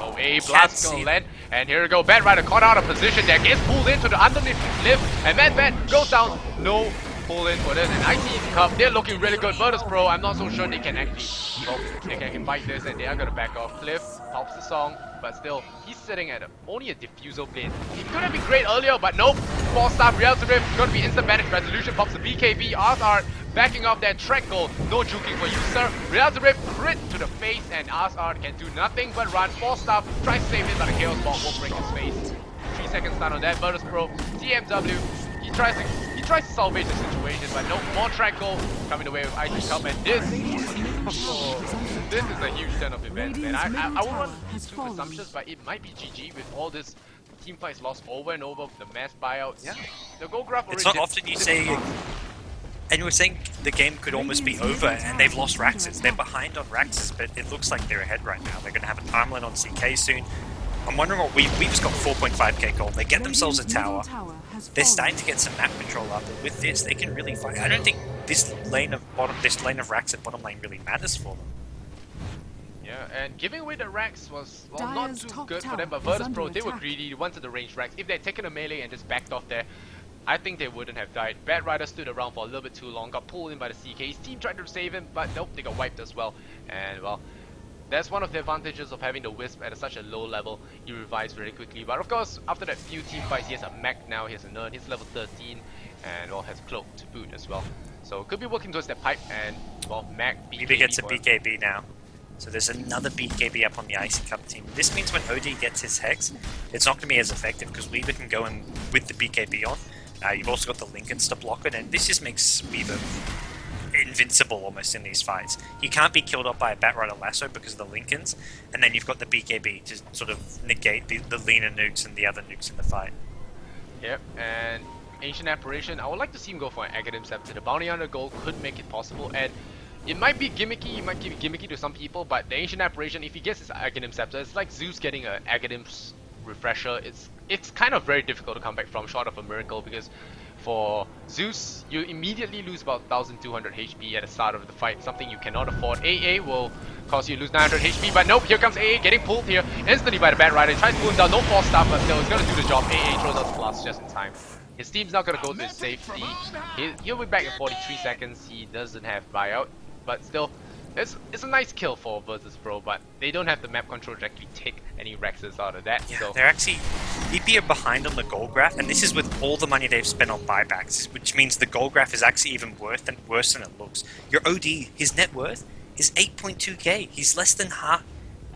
Speaker 2: Oh, a blast gonna land. And here we go. Bat Rider caught out of position there. Gets pulled into the underneath cliff. And Bat goes down. No pull in for this. And iCCup, they're looking really good. Virtus Pro, I'm not so sure they can actually they can fight this. And they are gonna back off. Cliff pops the song. But still, he's sitting at only a diffusal blade. He could have been great earlier, but nope. 4-star Reality Rift, gonna be instant banish. Resolution pops the BKB. ars-art backing off that Tranquil. No juking for you, sir. Reality Rift crit to the face, and ars-art can do nothing but run. 4-star tries to save it, but the Chaos Ball won't break his face. 3 seconds stun on that. Virtus Pro, TMW. He tries to salvage the situation, but no more Tranquil coming away with iCCup, and this is a huge turn of events, man. I wouldn't want to be too presumptuous, but it might be GG with all this team fights lost over and over, the mass buyouts. Yeah. The gold graph already.
Speaker 3: It's not often you say, and you were saying the game could almost be over, and they've lost Raxes. They're behind on Raxes, but it looks like they're ahead right now. They're going to have a timeline on CK soon. I'm wondering what we've just got 4.5k gold. They get themselves a tower. They're starting to get some map control up, and with this, they can really fight. I don't think this lane of Rax at bottom lane really matters for them.
Speaker 2: Yeah, and giving away the Rax was not too good for them, but Virtus Pro, they were greedy, they wanted the ranged Rax. If they had taken a melee and just backed off there, I think they wouldn't have died. Bat Rider stood around for a little bit too long, got pulled in by the CK. His team tried to save him, but nope, they got wiped as well. And well, that's one of the advantages of having the Wisp at such a low level. He revives very quickly, but of course, after that few team fights, he has a mech now, he has a nerd, he's level 13, and well, has Cloak to boot as well. So could be working towards that pipe, and well, mech BKB
Speaker 3: gets a BKB now. So there's another BKB up on the iCCup team. This means when OD gets his Hex, it's not going to be as effective because Weaver can go in with the BKB on. You've also got the Lincolns to block it, and this just makes Weaver invincible almost in these fights. He can't be killed off by a Bat Rider lasso because of the Lincolns, and then you've got the BKB to sort of negate the leaner nukes and the other nukes in the fight.
Speaker 2: Yep, and Ancient Apparition, I would like to see him go for an Aghanim Scepter. The bounty on the goal could make it possible, and it might be gimmicky, it might be gimmicky to some people, but the Ancient Apparition, if he gets his Aghanim Scepter, it's like Zeus getting an Aghanim's Refresher. It's kind of very difficult to come back from, short of a miracle, because for Zeus, you immediately lose about 1200 HP at the start of the fight, something you cannot afford. AA will cause you to lose 900 HP, but nope, here comes AA getting pulled here instantly by the Bat Rider. He tries to pull him down, no 4-star, but still, it's gonna do the job. AA throws out the plus just in time. His team's not gonna go to his safety. He'll be back in 43 seconds. He doesn't have buyout, but still, it's a nice kill for Virtus Pro, but they don't have the map control to actually take any Rexes out of that.
Speaker 3: Yeah,
Speaker 2: so
Speaker 3: they're actually VP are behind on the gold graph, and this is with all the money they've spent on buybacks, which means the gold graph is actually even worse than it looks. Your OD, his net worth is 8.2k. He's less than half.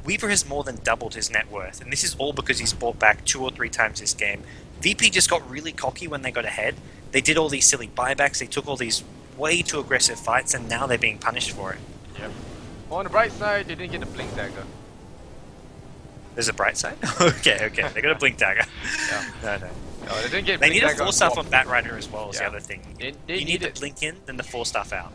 Speaker 3: Weaver has more than doubled his net worth, and this is all because he's bought back 2 or 3 times this game. VP just got really cocky when they got ahead. They did all these silly buybacks, they took all these way too aggressive fights, and now they're being punished for it.
Speaker 2: Yep. On the bright side, they didn't get the Blink Dagger.
Speaker 3: There's a bright side? okay, they got a Blink Dagger.
Speaker 2: Yeah. No, they didn't get
Speaker 3: They
Speaker 2: Blink
Speaker 3: need a
Speaker 2: Dagger
Speaker 3: 4-staff on Bat Rider as well, is the
Speaker 2: Yeah.
Speaker 3: other thing.
Speaker 2: They
Speaker 3: you need the Blink in, then the 4-staff out.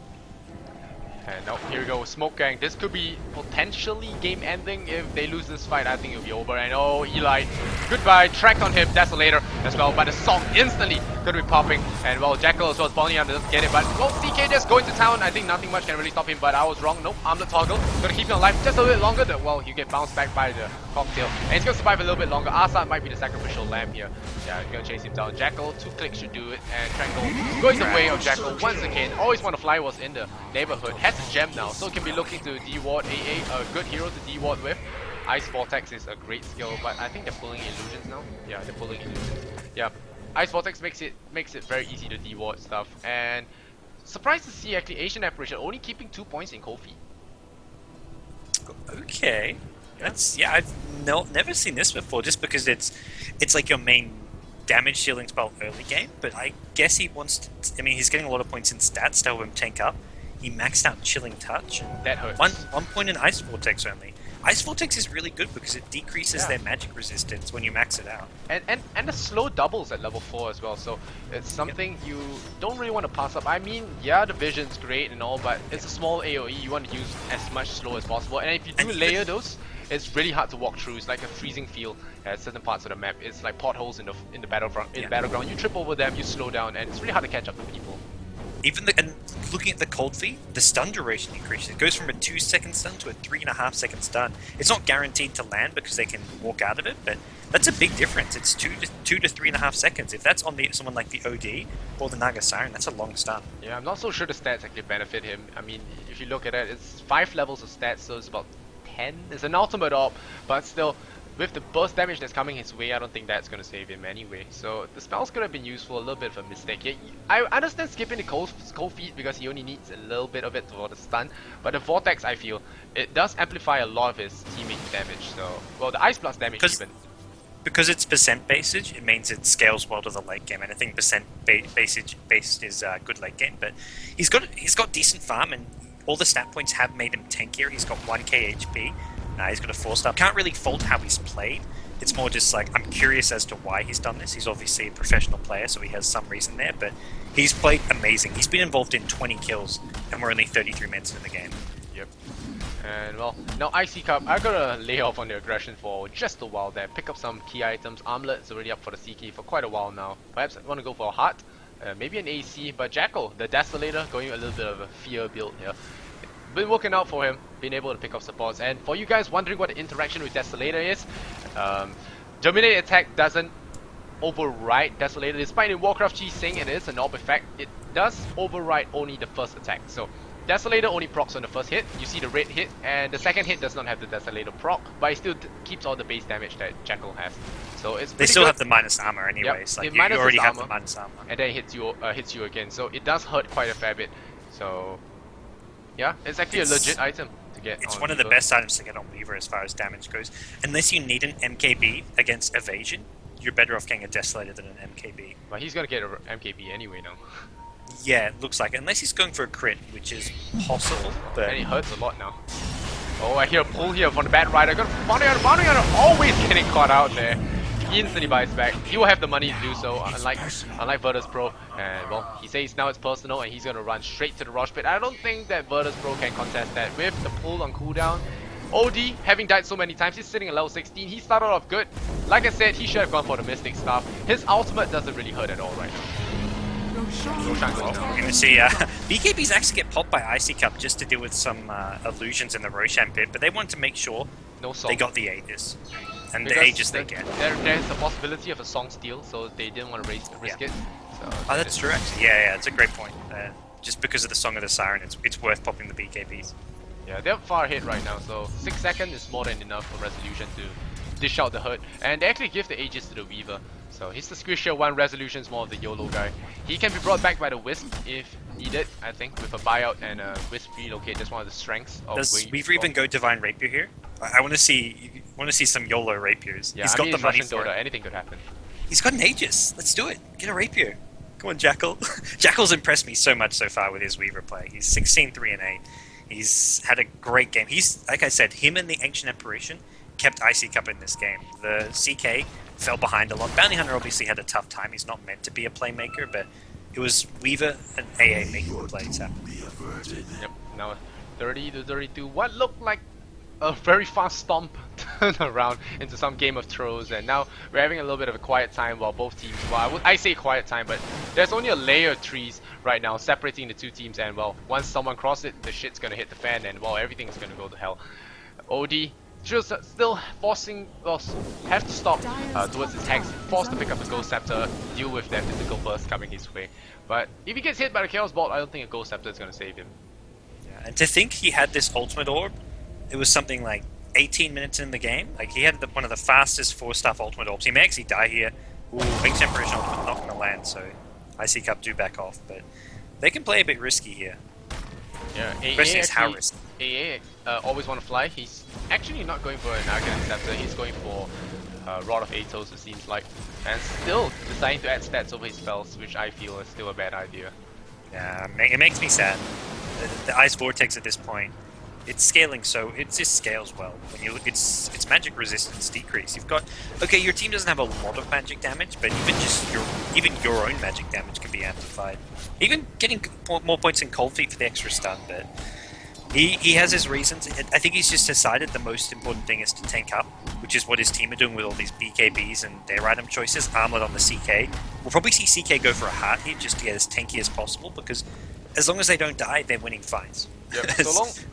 Speaker 2: And now here we go, Smoke Gang. This could be potentially game ending if they lose this fight. I think it'll be over. And oh, Eli, goodbye. Track on him, Desolator as well. But the song instantly could be popping. And well, Jackal as well as Bonnie doesn't get it. But well, CK just going to town. I think nothing much can really stop him. But I was wrong. Nope, armlet toggle. Gonna keep him alive just a little bit longer. Well, you get bounced back by the cocktail. And he's gonna survive a little bit longer. ars-art might be the sacrificial lamb here. Yeah, gonna chase him down. Jackal, 2 clicks should do it. And Tranquil going the way of Jackal once again. Always want to fly was in the neighborhood. Has a gem now, so can be looking to D-ward AA, a good hero to D-ward with. Ice Vortex is a great skill, but I think they're pulling illusions now. Yeah, they're pulling illusions. Yeah, Ice Vortex makes it very easy to D-ward stuff. And surprised to see actually Ancient Apparition only keeping 2 points in Kofi.
Speaker 3: Okay, that's I've never seen this before. Just because it's like your main damage shielding spell early game, but I guess he wants to. I mean, he's getting a lot of points in stats to help him tank up. He maxed out Chilling Touch.
Speaker 2: That hurts.
Speaker 3: One point in Ice Vortex only. Ice Vortex is really good because it decreases their magic resistance when you max it out.
Speaker 2: And the slow doubles at level 4 as well, so it's something you don't really want to pass up. I mean, yeah, the vision's great and all, but it's a small AoE, you want to use as much slow as possible, and if you do layer those, it's really hard to walk through. It's like a freezing field at certain parts of the map. It's like potholes in the battleground. In the battleground, you trip over them, you slow down, and it's really hard to catch up to people.
Speaker 3: And looking at the cold feet, the stun duration increases. It goes from a 2-second stun to a 3.5-second stun. It's not guaranteed to land because they can walk out of it, but that's a big difference. It's 2 to 3.5 seconds. If that's on someone like the OD or the Naga Siren, that's a long stun.
Speaker 2: Yeah, I'm not so sure the stats actually benefit him. I mean, if you look at it, it's 5 levels of stats, so it's about 10. It's an ultimate orb, but still, with the burst damage that's coming his way, I don't think that's going to save him anyway. So the spells could have been useful, a little bit of a mistake here. I understand skipping the cold feet because he only needs a little bit of it for the stun, but the Vortex, I feel, it does amplify a lot of his teammate damage. So, well, the Ice Blast damage even.
Speaker 3: Because it's percent basage, it means it scales well to the late game, and I think percent basage based is good late game. But he's got decent farm, and all the stat points have made him tankier. He's got 1k HP. He's got a 4-star. Can't really fault how he's played. It's more just like, I'm curious as to why he's done this. He's obviously a professional player, so he has some reason there, but he's played amazing. He's been involved in 20 kills, and we're only 33 minutes into the game.
Speaker 2: Yep. And well, now iCCup, I gotta lay off on the aggression for just a while there. Pick up some key items. Armlet is already up for the CK for quite a while now. Perhaps I want to go for a heart, maybe an AC, but Jackal, the Desolator, going a little bit of a fear build here. Been working out for him, being able to pick up supports. And for you guys wondering what the interaction with Desolator is, Dominate Attack doesn't override Desolator. Despite in Warcraft G saying it is an orb effect, it does override only the first attack. So Desolator only procs on the first hit, you see the red hit, and the second hit does not have the Desolator proc, but it still keeps all the base damage that Jackal has. So it's
Speaker 3: they still have the minus armor anyways. Yep. Like you already have the minus armor.
Speaker 2: And then it hits you again, so it does hurt quite a fair bit. So yeah, it's actually a legit item to get.
Speaker 3: It's one of the best items to get on Weaver as far as damage goes. Unless you need an MKB against evasion, you're better off getting a Desolator than an MKB.
Speaker 2: But he's gonna get an MKB anyway now.
Speaker 3: Yeah, it looks like it. Unless he's going for a crit, which is possible, but...
Speaker 2: And it hurts a lot now. Oh, I hear a pull here from the Bat Rider. Bounty Hunter always getting caught out there. He instantly buys back. He will have the money to do so, unlike Virtus Pro. And well, he says now it's personal and he's gonna run straight to the Rosh Pit. I don't think that Virtus Pro can contest that with the pull on cooldown. OD, having died so many times, he's sitting at level 16. He started off good. Like I said, he should have gone for the Mystic Staff. His ultimate doesn't really hurt at all right now.
Speaker 3: Roshan goes down. We're going to see BKBs actually get popped by iCCup just to deal with some illusions in the Roshan pit, but they wanted to make sure they got the Aegis. And because the Aegis they get.
Speaker 2: There's a possibility of a song steal, so they didn't want to risk it. So
Speaker 3: oh, that's true actually. Yeah, it's a great point. Just because of the Song of the Siren, it's worth popping the BKBs.
Speaker 2: Yeah, they're far ahead right now, so 6 seconds is more than enough for Resolution to dish out the hurt. And they actually give the Aegis to the Weaver. So he's the Squisher one, Resolution's more of the YOLO guy. He can be brought back by the Wisp if needed, I think, with a buyout and a Wisp relocate. That's one of the strengths of
Speaker 3: Does Weaver even go Divine Rapier here? I want to see some YOLO Rapiers.
Speaker 2: Yeah,
Speaker 3: he's got the money
Speaker 2: for
Speaker 3: it.
Speaker 2: Anything could happen.
Speaker 3: He's got an Aegis. Let's do it. Get a Rapier. Come on, Jackal. Jackal's impressed me so much so far with his Weaver play. He's 16-3 and 8. He's had a great game. He's, like I said, him and the Ancient Apparition kept iCCup in this game. The CK fell behind a lot. Bounty Hunter obviously had a tough time. He's not meant to be a playmaker, but it was Weaver and AA making the plays happen.
Speaker 2: Yep, now 30 to 32. What looked like a very fast stomp turn around into some Game of Thrones, and now we're having a little bit of a quiet time while both teams, well, I say quiet time, but there's only a layer of trees right now separating the two teams, and well, once someone crosses it, the shit's gonna hit the fan, and well, everything's gonna go to hell. OD just still forcing, well, have to stop towards his tanks, forced to pick up the Ghost Scepter, deal with that physical burst coming his way. But if he gets hit by the Chaos Bolt, I don't think a Ghost Scepter is going to save him.
Speaker 3: Yeah, and to think he had this ultimate orb, it was something like 18 minutes in the game. Like, he had one of the fastest 4-star ultimate orbs. He may actually die here. Ooh, Ancient Apparition ultimate not going to land, so iCCup do back off. But they can play a bit risky here.
Speaker 2: Yeah,
Speaker 3: especially how risky.
Speaker 2: AA always want to fly. He's actually not going for an Arcane Scepter, he's going for Rod of Atos, it seems like. And still deciding to add stats over his spells, which I feel is still a bad idea.
Speaker 3: Yeah, it makes me sad. The Ice Vortex at this point It's scaling, so it just scales well. When you look, it's magic resistance decrease. You've got your team doesn't have a lot of magic damage, but even your own magic damage can be amplified. Even getting more points in Cold Feet for the extra stun, but he has his reasons. I think he's just decided the most important thing is to tank up, which is what his team are doing with all these BKBs and their item choices. Armlet on the CK. We'll probably see CK go for a heart hit just to get as tanky as possible, because as long as they don't die, they're winning fights.
Speaker 2: Yep.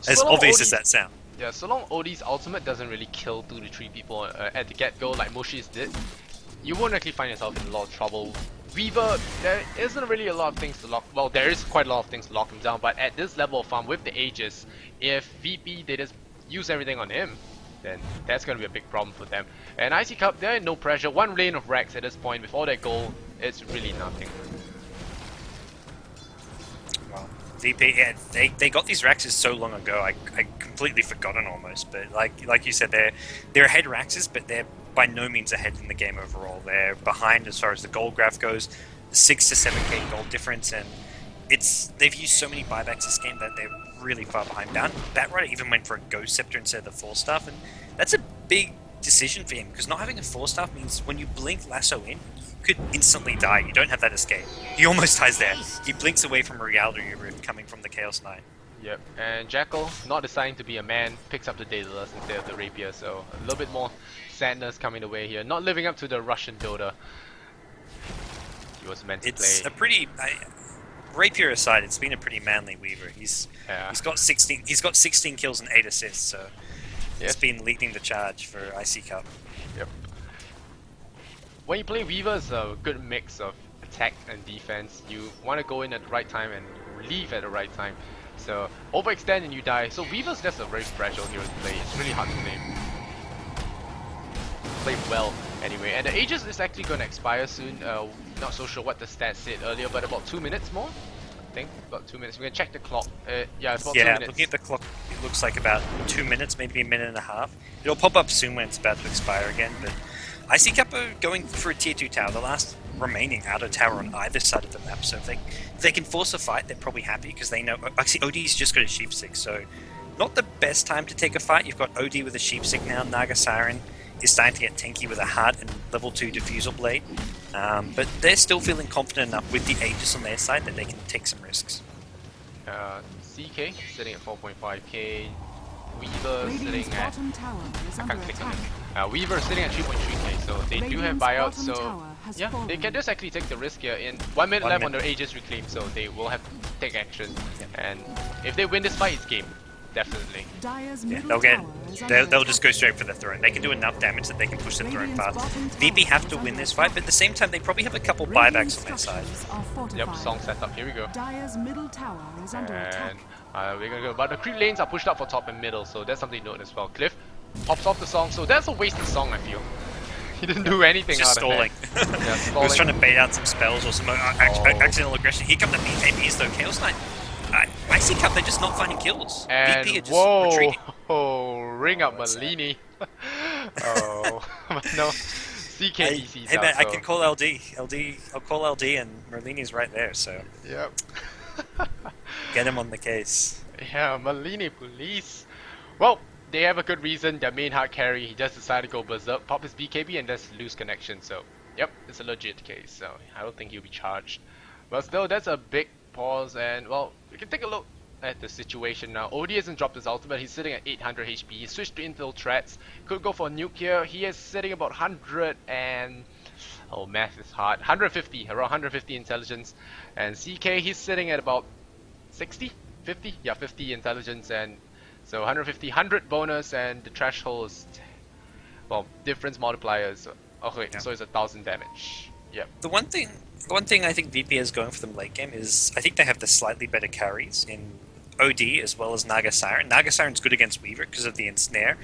Speaker 3: As obvious as that sounds.
Speaker 2: Yeah, so long OD's ultimate doesn't really kill 2 to 3 people at the get-go like Moshi's did, you won't actually find yourself in a lot of trouble. Weaver, there isn't really a lot of things to lock, well, there is quite a lot of things to lock him down, but at this level of farm with the Aegis, if VP they just use everything on him, then that's going to be a big problem for them. And iCCup, they're in no pressure, 1 lane of Rex at this point, with all their gold, it's really nothing.
Speaker 3: VP, yeah, they got these Raxes so long ago, I completely forgotten almost. But like you said, they're ahead Raxes, but they're by no means ahead in the game overall. They're behind as far as the gold graph goes, 6 to 7k gold difference, and they've used so many buybacks this game that they're really far behind. Batrider even went for a Ghost Scepter instead of the 4-staff, and that's a big decision for him, because not having a 4-staff means when you blink lasso in, you could instantly die. You don't have that escape. He almost dies there. He blinks away from a reality rift coming from the Chaos Knight.
Speaker 2: Yep, and Jackal, not deciding to be a man, picks up the Daedalus instead of the Rapier, so a little bit more sadness coming away here. Not living up to the Russian DOTO he was meant to play.
Speaker 3: It's a pretty... Rapier aside, it's been a pretty manly Weaver. He's got 16 kills and 8 assists, so he's been leading the charge for iCCup. Yep.
Speaker 2: When you play Weaver, it's a good mix of attack and defense. You want to go in at the right time and leave at the right time. So overextend and you die. So Weaver's just a very fragile hero to play. It's really hard to play well anyway. And the Aegis is actually going to expire soon. Not so sure what the stats said earlier, but about 2 minutes more. I think about 2 minutes. We can check the clock. Yeah, it's about 2 minutes.
Speaker 3: Looking at the clock, it looks like about 2 minutes, maybe a minute and a half. It'll pop up soon when it's about to expire again, but iCCup are going for a tier 2 tower, the last remaining outer tower on either side of the map, so if they can force a fight, they're probably happy, because they know... Actually, OD's just got a Sheepstick, so not the best time to take a fight. You've got OD with a Sheepstick now, Naga Siren is starting to get tanky with a heart and level 2 Diffusal Blade, but they're still feeling confident enough with the Aegis on their side that they can take some risks.
Speaker 2: CK sitting at 4.5k, Weaver sitting at... I can't click on it. Weaver sitting at 3.3k, so they do have buyouts, so yeah, they can just actually take the risk here. In 1 minute left on their Aegis reclaim, so they will have to take action. And if they win this fight, it's game. Definitely.
Speaker 3: Yeah, they'll just go straight for the throne. They can do enough damage that they can push the throne fast. VP have to win this fight, but at the same time, they probably have a couple buybacks on their side.
Speaker 2: Yep, song setup. Here we go. And we're gonna go. But the creep lanes are pushed up for top and middle, so that's something to note as well. Cliff pops off the song, so that's a wasted song, I feel. He didn't do anything
Speaker 3: just
Speaker 2: out
Speaker 3: stalling.
Speaker 2: of that. Yeah, stalling.
Speaker 3: He was trying to bait out some spells or some accidental aggression. Here come the BKBs though. Chaos Knight. iCCup, they're just not finding kills.
Speaker 2: And
Speaker 3: VP are just retreating.
Speaker 2: Whoa, ring up Malini. Oh, no. CKDC's
Speaker 3: hey man,
Speaker 2: out,
Speaker 3: I can call LD. I'll call LD and Merlini's right there, so.
Speaker 2: Yep.
Speaker 3: Get him on the case.
Speaker 2: Yeah, Malini police. Well, they have a good reason. Their main hard carry, he just decided to go berserk, pop his BKB and just lose connection. So, yep, it's a legit case. So, I don't think he'll be charged. But still, that's a big pause. And, well, we can take a look at the situation now. OD hasn't dropped his ultimate. He's sitting at 800 HP. He switched to Infiltrates. Could go for a nuke here. He is sitting about 100 and... Oh, math is hard. 150, around 150 intelligence. And CK, he's sitting at about 60? 50? Yeah, 50 intelligence. And so 150, 100 bonus, and the threshold is... Well, difference multipliers. Okay, yeah. So it's 1,000 damage. Yep.
Speaker 3: The one thing I think VP is going for them late game is I think they have the slightly better carries in OD as well as Naga Siren. Naga Siren's good against Weaver because of the ensnare,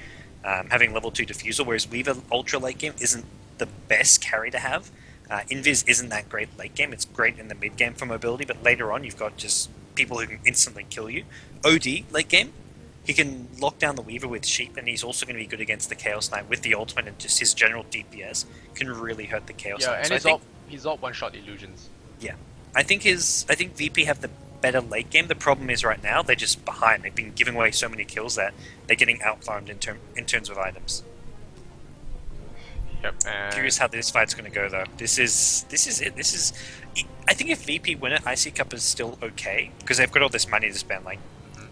Speaker 3: having level 2 Diffusal, whereas Weaver ultra late game isn't the best carry to have. Invis isn't that great late game. It's great in the mid game for mobility, but later on you've got just people who can instantly kill you. OD late game, he can lock down the Weaver with Sheep, and he's also going to be good against the Chaos Knight with the ultimate, and just his general DPS can really hurt the Chaos Knight.
Speaker 2: Yeah, and
Speaker 3: so
Speaker 2: he's all one-shot illusions.
Speaker 3: Yeah, I think VP have the better late game. The problem is right now they're just behind. They've been giving away so many kills that they're getting outfarmed in terms of items.
Speaker 2: Yep.
Speaker 3: Curious how this fight's going to go though. This is it. This is. I think if VP win it, iCCup is still okay because they've got all this money to spend. Like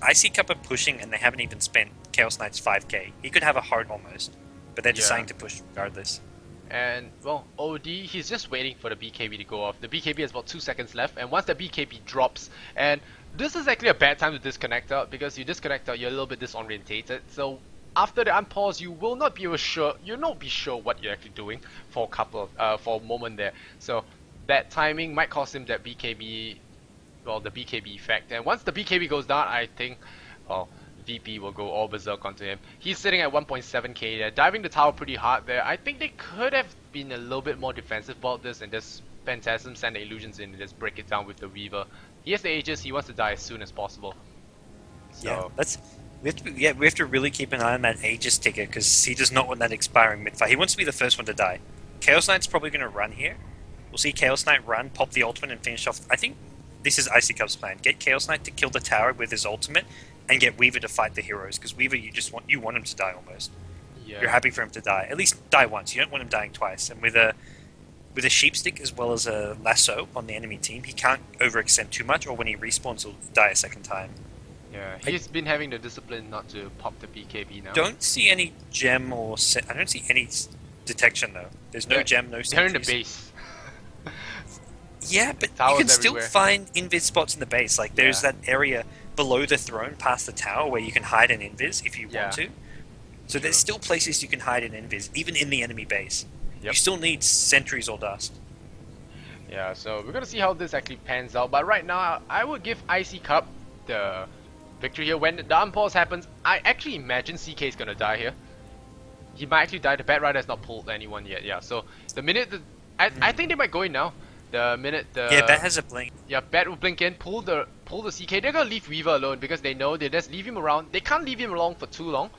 Speaker 3: iCCup are pushing and they haven't even spent Chaos Knight's 5k. He could have a heart almost, but they're deciding to push regardless.
Speaker 2: And well, OD, he's just waiting for the BKB to go off. The BKB has about 2 seconds left, and once the BKB drops, and this is actually a bad time to disconnect out because you disconnect out, you're a little bit disorientated. So after the unpause, you will not be sure. You'll not be sure what you're actually doing for a moment there. So that timing might cost him that BKB, well, the BKB effect. And once the BKB goes down, I think, well, VP will go all berserk onto him. He's sitting at 1.7k there, diving the tower pretty hard there. I think they could have been a little bit more defensive about this and just Phantasm, send the illusions in and just break it down with the Weaver. He has the Aegis, he wants to die as soon as possible. So,
Speaker 3: yeah, we have to really keep an eye on that Aegis ticket because he does not want that expiring mid-fight. He wants to be the first one to die. Chaos Knight's probably going to run here. We'll see Chaos Knight run, pop the ultimate and finish off. I think this is iCCup's plan. Get Chaos Knight to kill the tower with his ultimate and get Weaver to fight the heroes because Weaver you want him to die almost.
Speaker 2: yeah.
Speaker 3: You're happy for him to die. At least die once. You don't want him dying twice. And with a sheepstick as well as a lasso on the enemy team, he can't overextend too much or when he respawns he'll die a second time.
Speaker 2: Yeah, he's been having the discipline not to pop the BKB now.
Speaker 3: Don't see any gem or I don't see any detection though. There's no gem, no
Speaker 2: They're in the
Speaker 3: sentries.
Speaker 2: base.
Speaker 3: Yeah, but you
Speaker 2: Towers
Speaker 3: can still
Speaker 2: everywhere.
Speaker 3: find invis spots in the base. Like there's that area below the throne past the tower where you can hide an invis if you want to. So there's still places you can hide an invis, even in the enemy base.
Speaker 2: Yep.
Speaker 3: You still need sentries or dust.
Speaker 2: Yeah, so we're gonna see how this actually pans out. But right now, I would give iCCup the victory here. When the unpause happens, I actually imagine CK is gonna die here. He might actually die. The Bat Rider has not pulled anyone yet. Yeah, so the minute I think they might go in now. The minute the
Speaker 3: Bat has a blink.
Speaker 2: Yeah, Bat will blink in, pull the CK. They're gonna leave Weaver alone because they know they just leave him around. They can't leave him alone for too long.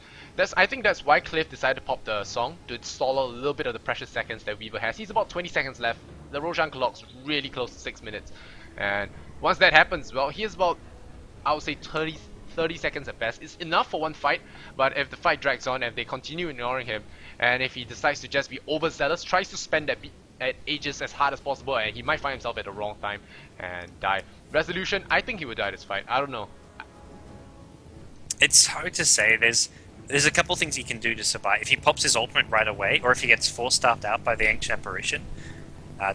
Speaker 2: I think that's why Cliff decided to pop the song to stall a little bit of the precious seconds that Weaver has. He's about 20 seconds left. The Roshan clock's really close to 6 minutes, and once that happens, well, he has about, I would say 30 seconds at best. It's enough for one fight, but if the fight drags on and if they continue ignoring him, and if he decides to just be overzealous, tries to spend that at Aegis as hard as possible, and he might find himself at the wrong time and die. Resolution, I think he would die this fight. I don't know.
Speaker 3: It's hard to say. There's a couple things he can do to survive. If he pops his ultimate right away, or if he gets force-staffed out by the Ancient Apparition,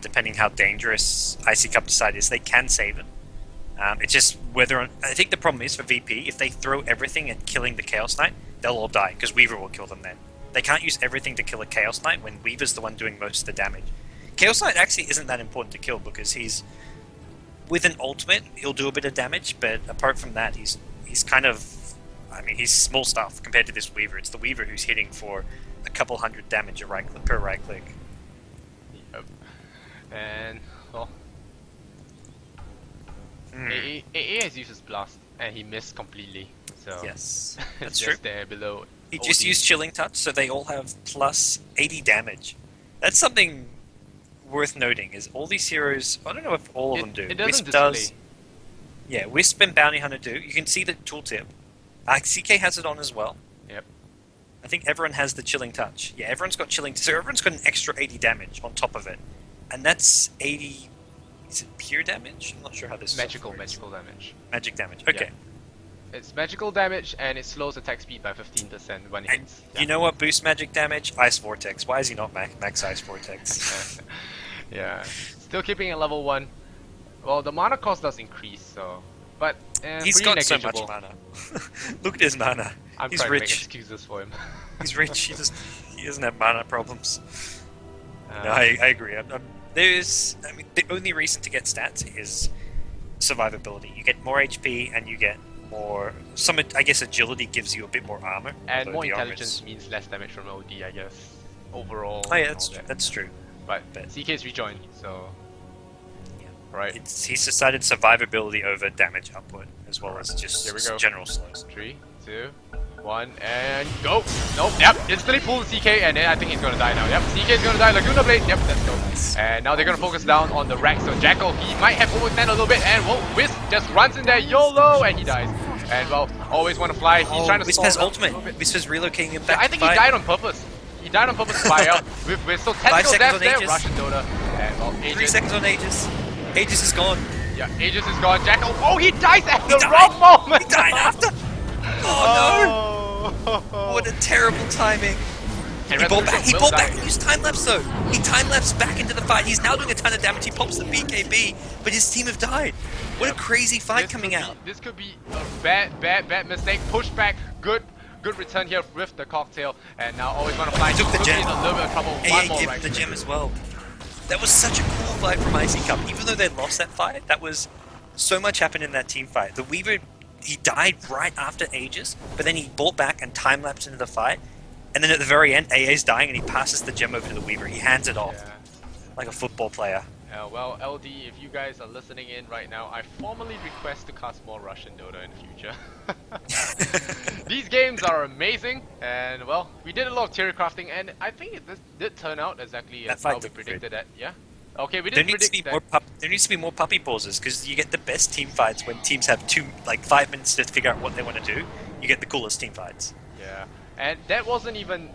Speaker 3: depending how dangerous iCCup decide is, they can save him. It's just I think the problem is for VP, if they throw everything at killing the Chaos Knight, they'll all die, because Weaver will kill them then. They can't use everything to kill a Chaos Knight when Weaver's the one doing most of the damage. Chaos Knight actually isn't that important to kill, because with an ultimate, he'll do a bit of damage, but apart from that, he's kind of... I mean, he's small stuff compared to this Weaver. It's the Weaver who's hitting for a couple hundred damage per right click.
Speaker 2: Yep. And, well... AA has used his blast, and he missed completely. So
Speaker 3: yes,
Speaker 2: it's
Speaker 3: that's
Speaker 2: just
Speaker 3: true.
Speaker 2: there below.
Speaker 3: He just used Chilling Touch, so they all have plus 80 damage. That's something worth noting, is all these heroes... I don't know if all of them do.
Speaker 2: It doesn't
Speaker 3: Wisp
Speaker 2: display.
Speaker 3: does. Yeah, Wisp and Bounty Hunter do. You can see the tooltip. CK has it on as well.
Speaker 2: Yep.
Speaker 3: I think everyone has the Chilling Touch. Yeah, everyone's got Chilling Touch. So everyone's got an extra 80 damage on top of it. And that's 80... Is it pure damage? I'm not sure how this
Speaker 2: Magical
Speaker 3: works.
Speaker 2: damage.
Speaker 3: Magic damage, okay.
Speaker 2: Yeah. It's magical damage, and it slows attack speed by 15% when it
Speaker 3: And
Speaker 2: hits.
Speaker 3: you know what boosts magic damage? Ice Vortex. Why is he not max Ice Vortex?
Speaker 2: Yeah. Still keeping it level 1. Well, the mana cost does increase, so... But,
Speaker 3: He's
Speaker 2: pretty
Speaker 3: got so
Speaker 2: negligible.
Speaker 3: much mana. Look at his mana.
Speaker 2: I'm
Speaker 3: He's
Speaker 2: trying to make
Speaker 3: rich.
Speaker 2: excuses for him.
Speaker 3: He's rich. He doesn't have mana problems.
Speaker 2: Uh,
Speaker 3: No, I agree. The only reason to get stats is survivability. You get more HP and you get more... I guess agility gives you a bit more armor.
Speaker 2: And
Speaker 3: although
Speaker 2: more
Speaker 3: the armor
Speaker 2: intelligence means less damage from OD, I guess. Overall.
Speaker 3: Oh yeah,
Speaker 2: and all that.
Speaker 3: that's true.
Speaker 2: But CK's rejoined, so...
Speaker 3: Yeah.
Speaker 2: Right.
Speaker 3: He's decided survivability over damage output, as well as just
Speaker 2: Here we go.
Speaker 3: general slows.
Speaker 2: 3, 2, 1, and go! Nope, yep, instantly pull the CK, and then I think he's gonna die now. Yep, CK's gonna die, Laguna Blade, yep, let's go. And now they're gonna focus down on the Rack, so Jackal, he might have overextended a little bit, and whoa, Wisp just just runs in there, YOLO, and he dies. And well, always want to fly. He's trying to
Speaker 3: Whisper's
Speaker 2: stall
Speaker 3: ultimate. Whisper's relocating him
Speaker 2: Yeah,
Speaker 3: back.
Speaker 2: I think he died on purpose. He died on purpose to fly out. With so technical
Speaker 3: seconds
Speaker 2: death
Speaker 3: on
Speaker 2: there,
Speaker 3: Aegis.
Speaker 2: Russian Dota. And well,
Speaker 3: 3
Speaker 2: Aegis.
Speaker 3: seconds on Aegis. Aegis is gone.
Speaker 2: Yeah, Aegis is gone. Jackal. Oh, he dies at
Speaker 3: He
Speaker 2: the
Speaker 3: died.
Speaker 2: wrong moment.
Speaker 3: He died after. Oh
Speaker 2: no!
Speaker 3: no! What a terrible timing.
Speaker 2: And
Speaker 3: He bought back. He
Speaker 2: will
Speaker 3: bought
Speaker 2: die.
Speaker 3: back. He used time lapse though. He time lapsed back into the fight. He's now doing a ton of damage. He pops the BKB, but his team have died. What a crazy fight
Speaker 2: This
Speaker 3: coming
Speaker 2: could
Speaker 3: out.
Speaker 2: This could be a bad mistake. Push back. Good return here with the cocktail. And now always want to fly.
Speaker 3: Took the
Speaker 2: Could be
Speaker 3: gem.
Speaker 2: in a little bit of trouble. One
Speaker 3: AA
Speaker 2: more
Speaker 3: gave
Speaker 2: right
Speaker 3: him the
Speaker 2: click.
Speaker 3: gem as well. That was such a cool fight from iCCup. Even though they lost that fight, that was so much happened in that team fight. The Weaver, he died right after Aegis, but then he bought back and time lapsed into the fight. And then at the very end, AA's dying and he passes the gem over to the Weaver. He hands it off
Speaker 2: Yeah.
Speaker 3: like a football player.
Speaker 2: Well, LD, if you guys are listening in right now, I formally request to cast more Russian Dota in the future. These games are amazing, and well, we did a lot of tier crafting, and I think this did turn out exactly
Speaker 3: That
Speaker 2: as
Speaker 3: fight
Speaker 2: how we
Speaker 3: did
Speaker 2: predicted that. Yeah. Okay, we
Speaker 3: There
Speaker 2: didn't
Speaker 3: needs to be
Speaker 2: predict
Speaker 3: more
Speaker 2: that.
Speaker 3: there needs to be more puppy pauses because you get the best team fights when teams have 5 minutes to figure out what they want to do. You get the coolest team fights.
Speaker 2: Yeah, and that wasn't even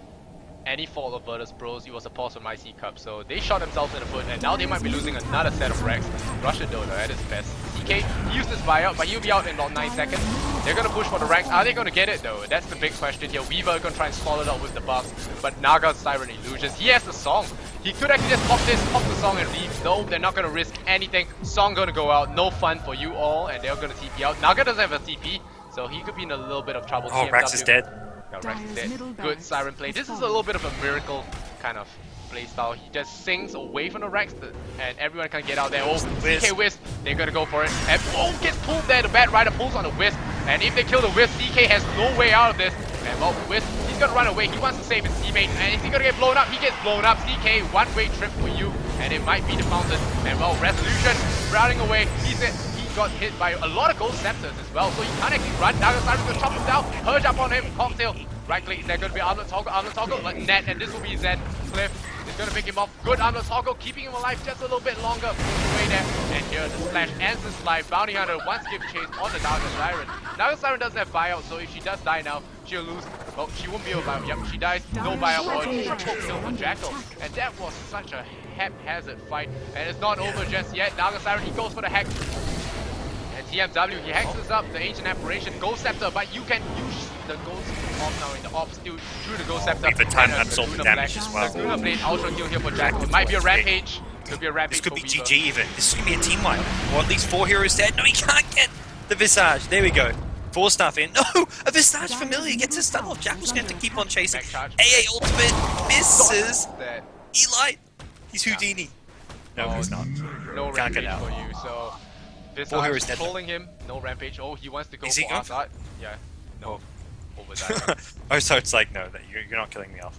Speaker 2: any fault of Virtus Bros. It was a pause from iCCup, so they shot themselves in the foot, and now they might be losing another set of racks. Russian Dota at its best. CK, he used his buyout, but he'll be out in about 9 seconds. They're gonna push for the racks. Are they gonna get it though? That's the big question here. Weaver gonna try and stall it out with the buffs, but Naga's Siren Illusions. He has the song. He could actually just pop the song and leave. No, they're not gonna risk anything. Song gonna go out. No fun for you all, and they're gonna TP out. Naga doesn't have a TP, so he could be in a little bit of trouble.
Speaker 3: Oh, Rax is dead.
Speaker 2: Yeah, Rex is dead. Good Siren play. This is a little bit of a miracle kind of play style. He just sings away from the Rex and everyone can get out there. Oh, CK Wisp, they're gonna go for it. And oh, gets pulled there. The Bat Rider pulls on the Wisp. And if they kill the Wisp, CK has no way out of this. And well, Wisp, he's gonna run away. He wants to save his teammate. And is he gonna get blown up? He gets blown up. CK, one-way trip for you. And it might be the fountain. And well, Resolution running away. He got hit by a lot of gold scepters as well, so he can't actually run. Now the Siren's gonna chop him down. Purge up on him. Cocktail. Right click. Is there gonna be armlet toggle? Like net, and this will be Zen. Cliff is gonna pick him off. Good armlet toggle, keeping him alive just a little bit longer. Pulls away there. And here the slash ends his life. Bounty Hunter wants to give chase on the Naga Siren. Naga Siren doesn't have buyout, so if she does die now, she'll lose. Well, she won't be able to buyout. Yep, she dies. No buyout or triple kill for Jackal. And that was such a haphazard fight. And it's not over just yet. Naga Siren, he goes for the hack. And TMW, he hacks this up, the Ancient Apparition, Ghost Scepter, but you can use the Ghost Off now in the ops through the Ghost Scepter.
Speaker 3: We've time
Speaker 2: And,
Speaker 3: absorb the damage as well.
Speaker 2: The Luna Blade Ultra Kill here for Jackal. It might be a Rampage. Could be a Rampage.
Speaker 3: This could be
Speaker 2: for Weaver.
Speaker 3: GG even. This could be a team wipe. Or at least 4 heroes dead. No, he can't get the Visage. There we go. 4 stuff in. No! A Visage Familiar gets his stun off. Jackal's going to have to keep on chasing.
Speaker 2: Back charge.
Speaker 3: AA ultimate misses.
Speaker 2: That.
Speaker 3: Eli. He's Houdini. No, he's not.
Speaker 2: No
Speaker 3: Can't get
Speaker 2: Rampage
Speaker 3: out.
Speaker 2: for you, so...
Speaker 3: Four heroes
Speaker 2: Visage
Speaker 3: dead.
Speaker 2: pulling him. No Rampage. Oh, he wants to go
Speaker 3: Is he
Speaker 2: for
Speaker 3: going
Speaker 2: ars-art. Yeah. No. Over that.
Speaker 3: Oh, so it's like, no, that you're not killing me off.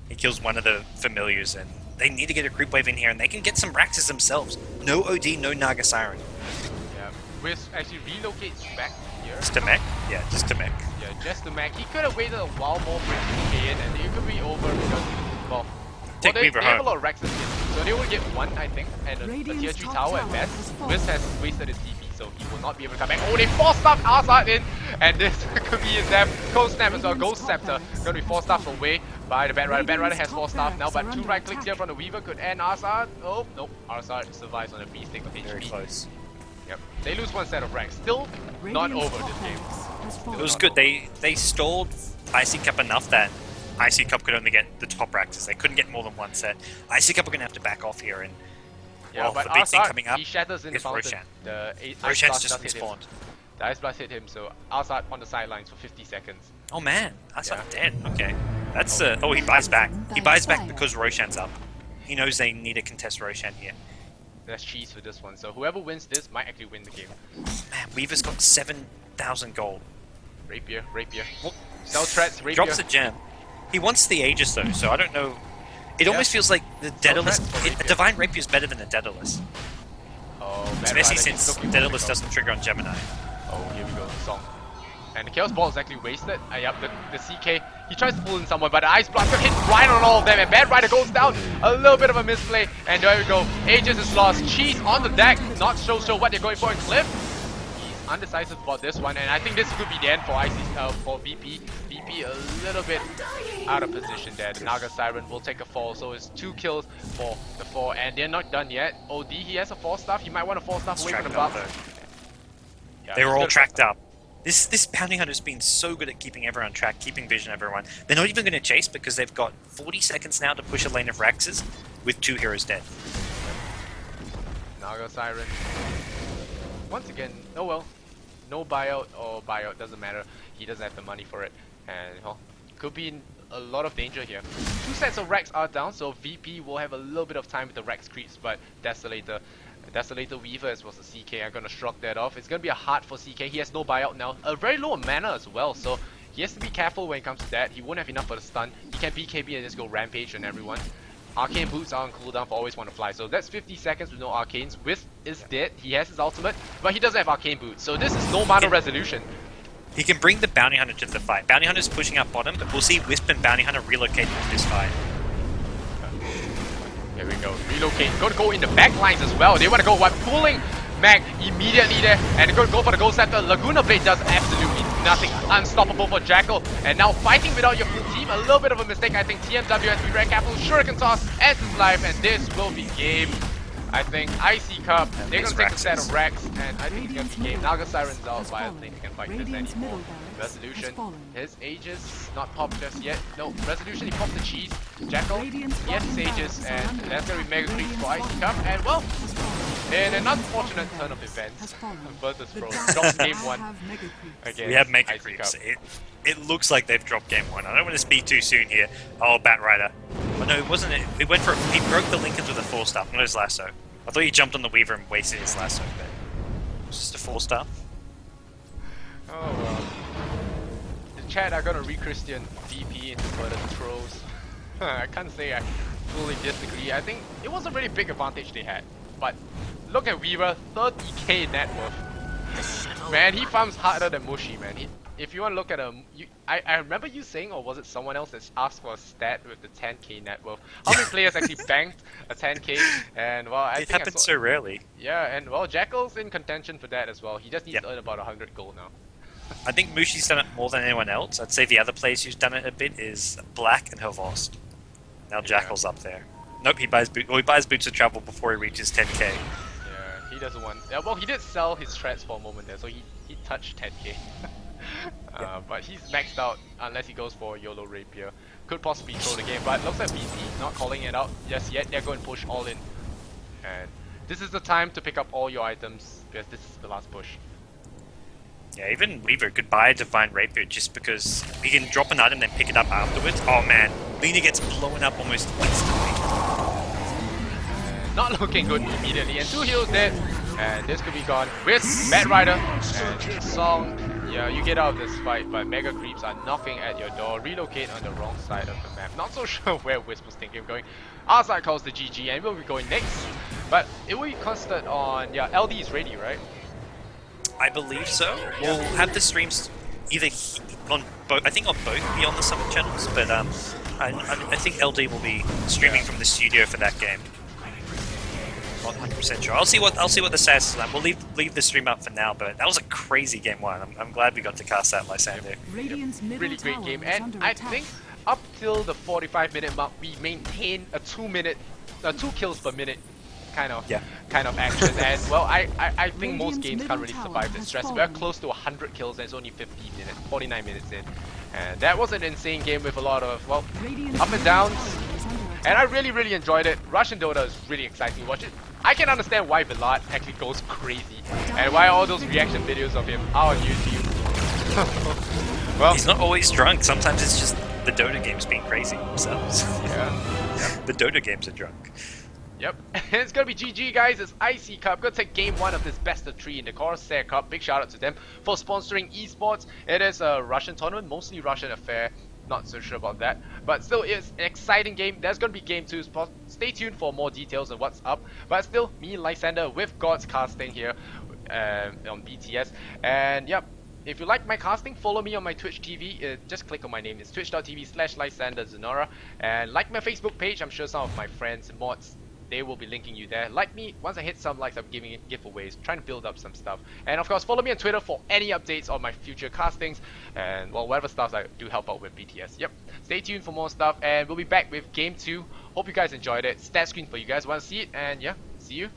Speaker 3: He kills one of the familiars, and they need to get a creep wave in here, and they can get some Raxes themselves. No OD, no Naga Siren.
Speaker 2: Yeah. Wisp actually relocates back here.
Speaker 3: Just a mech? Yeah, just a mech.
Speaker 2: Yeah, just the Mac. He could have waited a while more for it to stay in, and it could be over because, well,
Speaker 3: Take
Speaker 2: they
Speaker 3: Weaver
Speaker 2: have a
Speaker 3: home.
Speaker 2: lot of Rexes here, so they will get 1, I think, and a tier 3 tower at best. Wisp has wasted his TP, so he will not be able to come back. Oh, they forced up ars-art in, and this could be his death. Cold Snap as well, Ghost Scepter, gonna be 4 staff away by the Bat Rider. Bat Rider has 4 staff now, but 2 right clicks here from the Weaver could end ars-art. Oh, nope, ars-art survives on a B-stick of
Speaker 3: Very
Speaker 2: HP.
Speaker 3: close.
Speaker 2: Yep, they lose 1 set of ranks. Still not over this game.
Speaker 3: It was good. They stalled iCCup enough that iCCup could only get the top Raxes. They couldn't get more than 1 set. iCCup are going to have to back off here, and
Speaker 2: Yeah,
Speaker 3: well,
Speaker 2: but
Speaker 3: the big thing
Speaker 2: ars-art,
Speaker 3: coming up
Speaker 2: he shatters in the
Speaker 3: is
Speaker 2: fountain.
Speaker 3: Roshan.
Speaker 2: The Ice
Speaker 3: Roshan's
Speaker 2: Blast
Speaker 3: just
Speaker 2: does hit him.
Speaker 3: respawned.
Speaker 2: The Ice Blast hit him, so ars-art on the sidelines for 50 seconds.
Speaker 3: Oh man, that's
Speaker 2: Yeah.
Speaker 3: not dead. Okay, that's oh he buys back. He buys back because Roshan's up. He knows they need to contest Roshan here.
Speaker 2: That's cheese for this one, so whoever wins this might actually win the game.
Speaker 3: Man, Weaver's got 7,000 gold.
Speaker 2: Rapier.
Speaker 3: What?
Speaker 2: Cell threats, Rapier.
Speaker 3: Drops a gem. He wants the Aegis though, so I don't know. It almost feels like the Daedalus.
Speaker 2: threats for
Speaker 3: A
Speaker 2: Rapier.
Speaker 3: Divine Rapier is better than a Daedalus.
Speaker 2: Oh,
Speaker 3: It's
Speaker 2: Mad
Speaker 3: messy
Speaker 2: Rider,
Speaker 3: since
Speaker 2: he's looking for
Speaker 3: Daedalus
Speaker 2: the
Speaker 3: doesn't trigger on Gemini.
Speaker 2: Oh, here we go, song. And the Chaos Ball is actually wasted. Yep, the CK, he tries to pull in someone, but the Ice Blast hit right on all of them, and Bad Rider goes down. A little bit of a misplay, and there we go. Aegis is lost. Cheese on the deck, not so sure what they're going for. And Cliff, undecisive about this one, and I think this could be the end for for VP. VP a little bit out of position there. The Naga Siren will take a fall, so it's 2 kills for the 4, and they're not done yet. OD, he has a 4-staff. He might want a 4-staff away from the buff. Yeah,
Speaker 3: they were all tracked up. This bounty hunter's been so good at keeping everyone on track, keeping vision of everyone. They're not even going to chase because they've got 40 seconds now to push a lane of Rexes with 2 heroes dead.
Speaker 2: Naga Siren. Once again, oh well. No buyout or buyout, doesn't matter. He doesn't have the money for it. And well, could be in a lot of danger here. 2 sets of Rex are down, so VP will have a little bit of time with the Rex creeps, but Desolator Weaver as well as the CK are gonna shrug that off. It's gonna be a hard for CK. He has no buyout now. A very low mana as well, so he has to be careful when it comes to that. He won't have enough for the stun. He can BKB and just go rampage on everyone. Arcane boots are on cooldown for always want to fly, so that's 50 seconds with no arcanes. Wisp is dead. He has his ultimate, but he doesn't have arcane boots, so this is no mana resolution.
Speaker 3: He can bring the Bounty Hunter to the fight. Bounty Hunter's pushing up bottom, but we'll see Wisp and Bounty Hunter relocate into this fight.
Speaker 2: Here we go. Relocate. Going to go in the back lines as well. They want to go what? Pulling Mag immediately there, and they're going to go for the Gold Scepter. Laguna Blade does absolutely nothing. Unstoppable for Jackal, and now fighting without your full team. A little bit of a mistake. I think TMW has to be very careful. Shuriken Toss ends his life, and this will be game. I think iCCup, they're going to take a set of Rex, and I think it's going to be game. Naga Siren's out, but I don't think they can fight this anymore. Resolution, his Aegis, not popped just yet. No, Resolution, he popped the cheese. Jackal, he has his Aegis, and that's going to be Mega Creeps for iCCup, and well, in an unfortunate turn of events, Virtus Pro drops game 1 against
Speaker 3: We have Mega
Speaker 2: iCCup.
Speaker 3: Creeps. It looks like they've dropped game 1. I don't want to speak too soon here. Oh, Batrider. Oh no, it wasn't it. It went for he broke the Lincolns with a 4-star, not his lasso. I thought he jumped on the Weaver and wasted his lasso, but it was just a 4-star.
Speaker 2: Oh well. The chat are gonna re-Christian VP into Virtus Pros. I can't say I fully disagree. I think it was a really big advantage they had. But look at Weaver, 30k net worth. Man, he farms harder than Mushi, man. If you want to look at I remember you saying, or was it someone else that asked for a stat with the 10k net worth? How many players actually banked a 10k? And well, I
Speaker 3: It
Speaker 2: think
Speaker 3: happens so rarely.
Speaker 2: Yeah, and well, Jackal's in contention for that as well. He just needs to earn about 100 gold now.
Speaker 3: I think Mushi's done it more than anyone else. I'd say the other players who's done it a bit is Black and Helvost. Now Jackal's up there. Nope, he buys boots of travel before he reaches 10k.
Speaker 2: Yeah, he doesn't want. Well, he did sell his shreds for a moment there, so he touched 10k. But he's maxed out unless he goes for YOLO Rapier. Could possibly throw the game, but looks like VP not calling it out just yet. They're going to push all in, and this is the time to pick up all your items because this is the last push.
Speaker 3: Yeah, even Weaver could buy a Divine Rapier just because he can drop an item then pick it up afterwards. Oh man, Lena gets blown up almost instantly.
Speaker 2: Not looking good immediately, and 2 heals dead, and this could be gone with Batrider and Song. Yeah, you get out of this fight, but Mega Creeps are knocking at your door. Relocate on the wrong side of the map. Not so sure where Wisp was thinking of going. ars-art calls the GG, and we'll be going next. But it will be clustered on, yeah, LD is ready, right?
Speaker 3: I believe so. We'll have the streams either on both, I think on both be on the Summit channels, but I think LD will be streaming from the studio for that game. Not 100% sure. I'll see what the status is like. We'll leave the stream up for now, but that was a crazy game 1. I'm glad we got to cast that Lysander.
Speaker 2: Really great game, and I think up till the 45-minute mark, we maintain a 2 kills per minute kind of action. And well, I think most games can't really survive this stress. We're close to 100 kills, and it's only 49 minutes in, and that was an insane game with a lot of up and downs. And I really enjoyed it. Russian Dota is really exciting to watch it. I can understand why Vlad actually goes crazy and why all those reaction videos of him are on YouTube. Well,
Speaker 3: he's not always drunk. Sometimes it's just the Dota games being crazy themselves.
Speaker 2: Yeah.
Speaker 3: The Dota games are drunk.
Speaker 2: Yep. It's gonna be GG, guys. It's iCCup. Gonna take game 1 of this best of 3 in the Corsair Cup. Big shout out to them for sponsoring esports. It is a Russian tournament, mostly Russian affair. Not so sure about that, but still it's an exciting game. There's gonna be game 2. Stay tuned for more details on what's up. But still, me, Lysander, with God's casting here on BTS. And yep, if you like my casting, follow me on my Twitch TV. Just click on my name. It's twitch.tv/LysanderZenora. And like my Facebook page. I'm sure some of my friends and mods they will be linking you there. Like me, once I hit some likes, I'm giving giveaways, trying to build up some stuff. And of course, follow me on Twitter for any updates on my future castings and well, whatever stuff I do help out with BTS. Yep. Stay tuned for more stuff, and we'll be back with Game 2. Hope you guys enjoyed it. Stat screen for you guys want to see it, and yeah, see you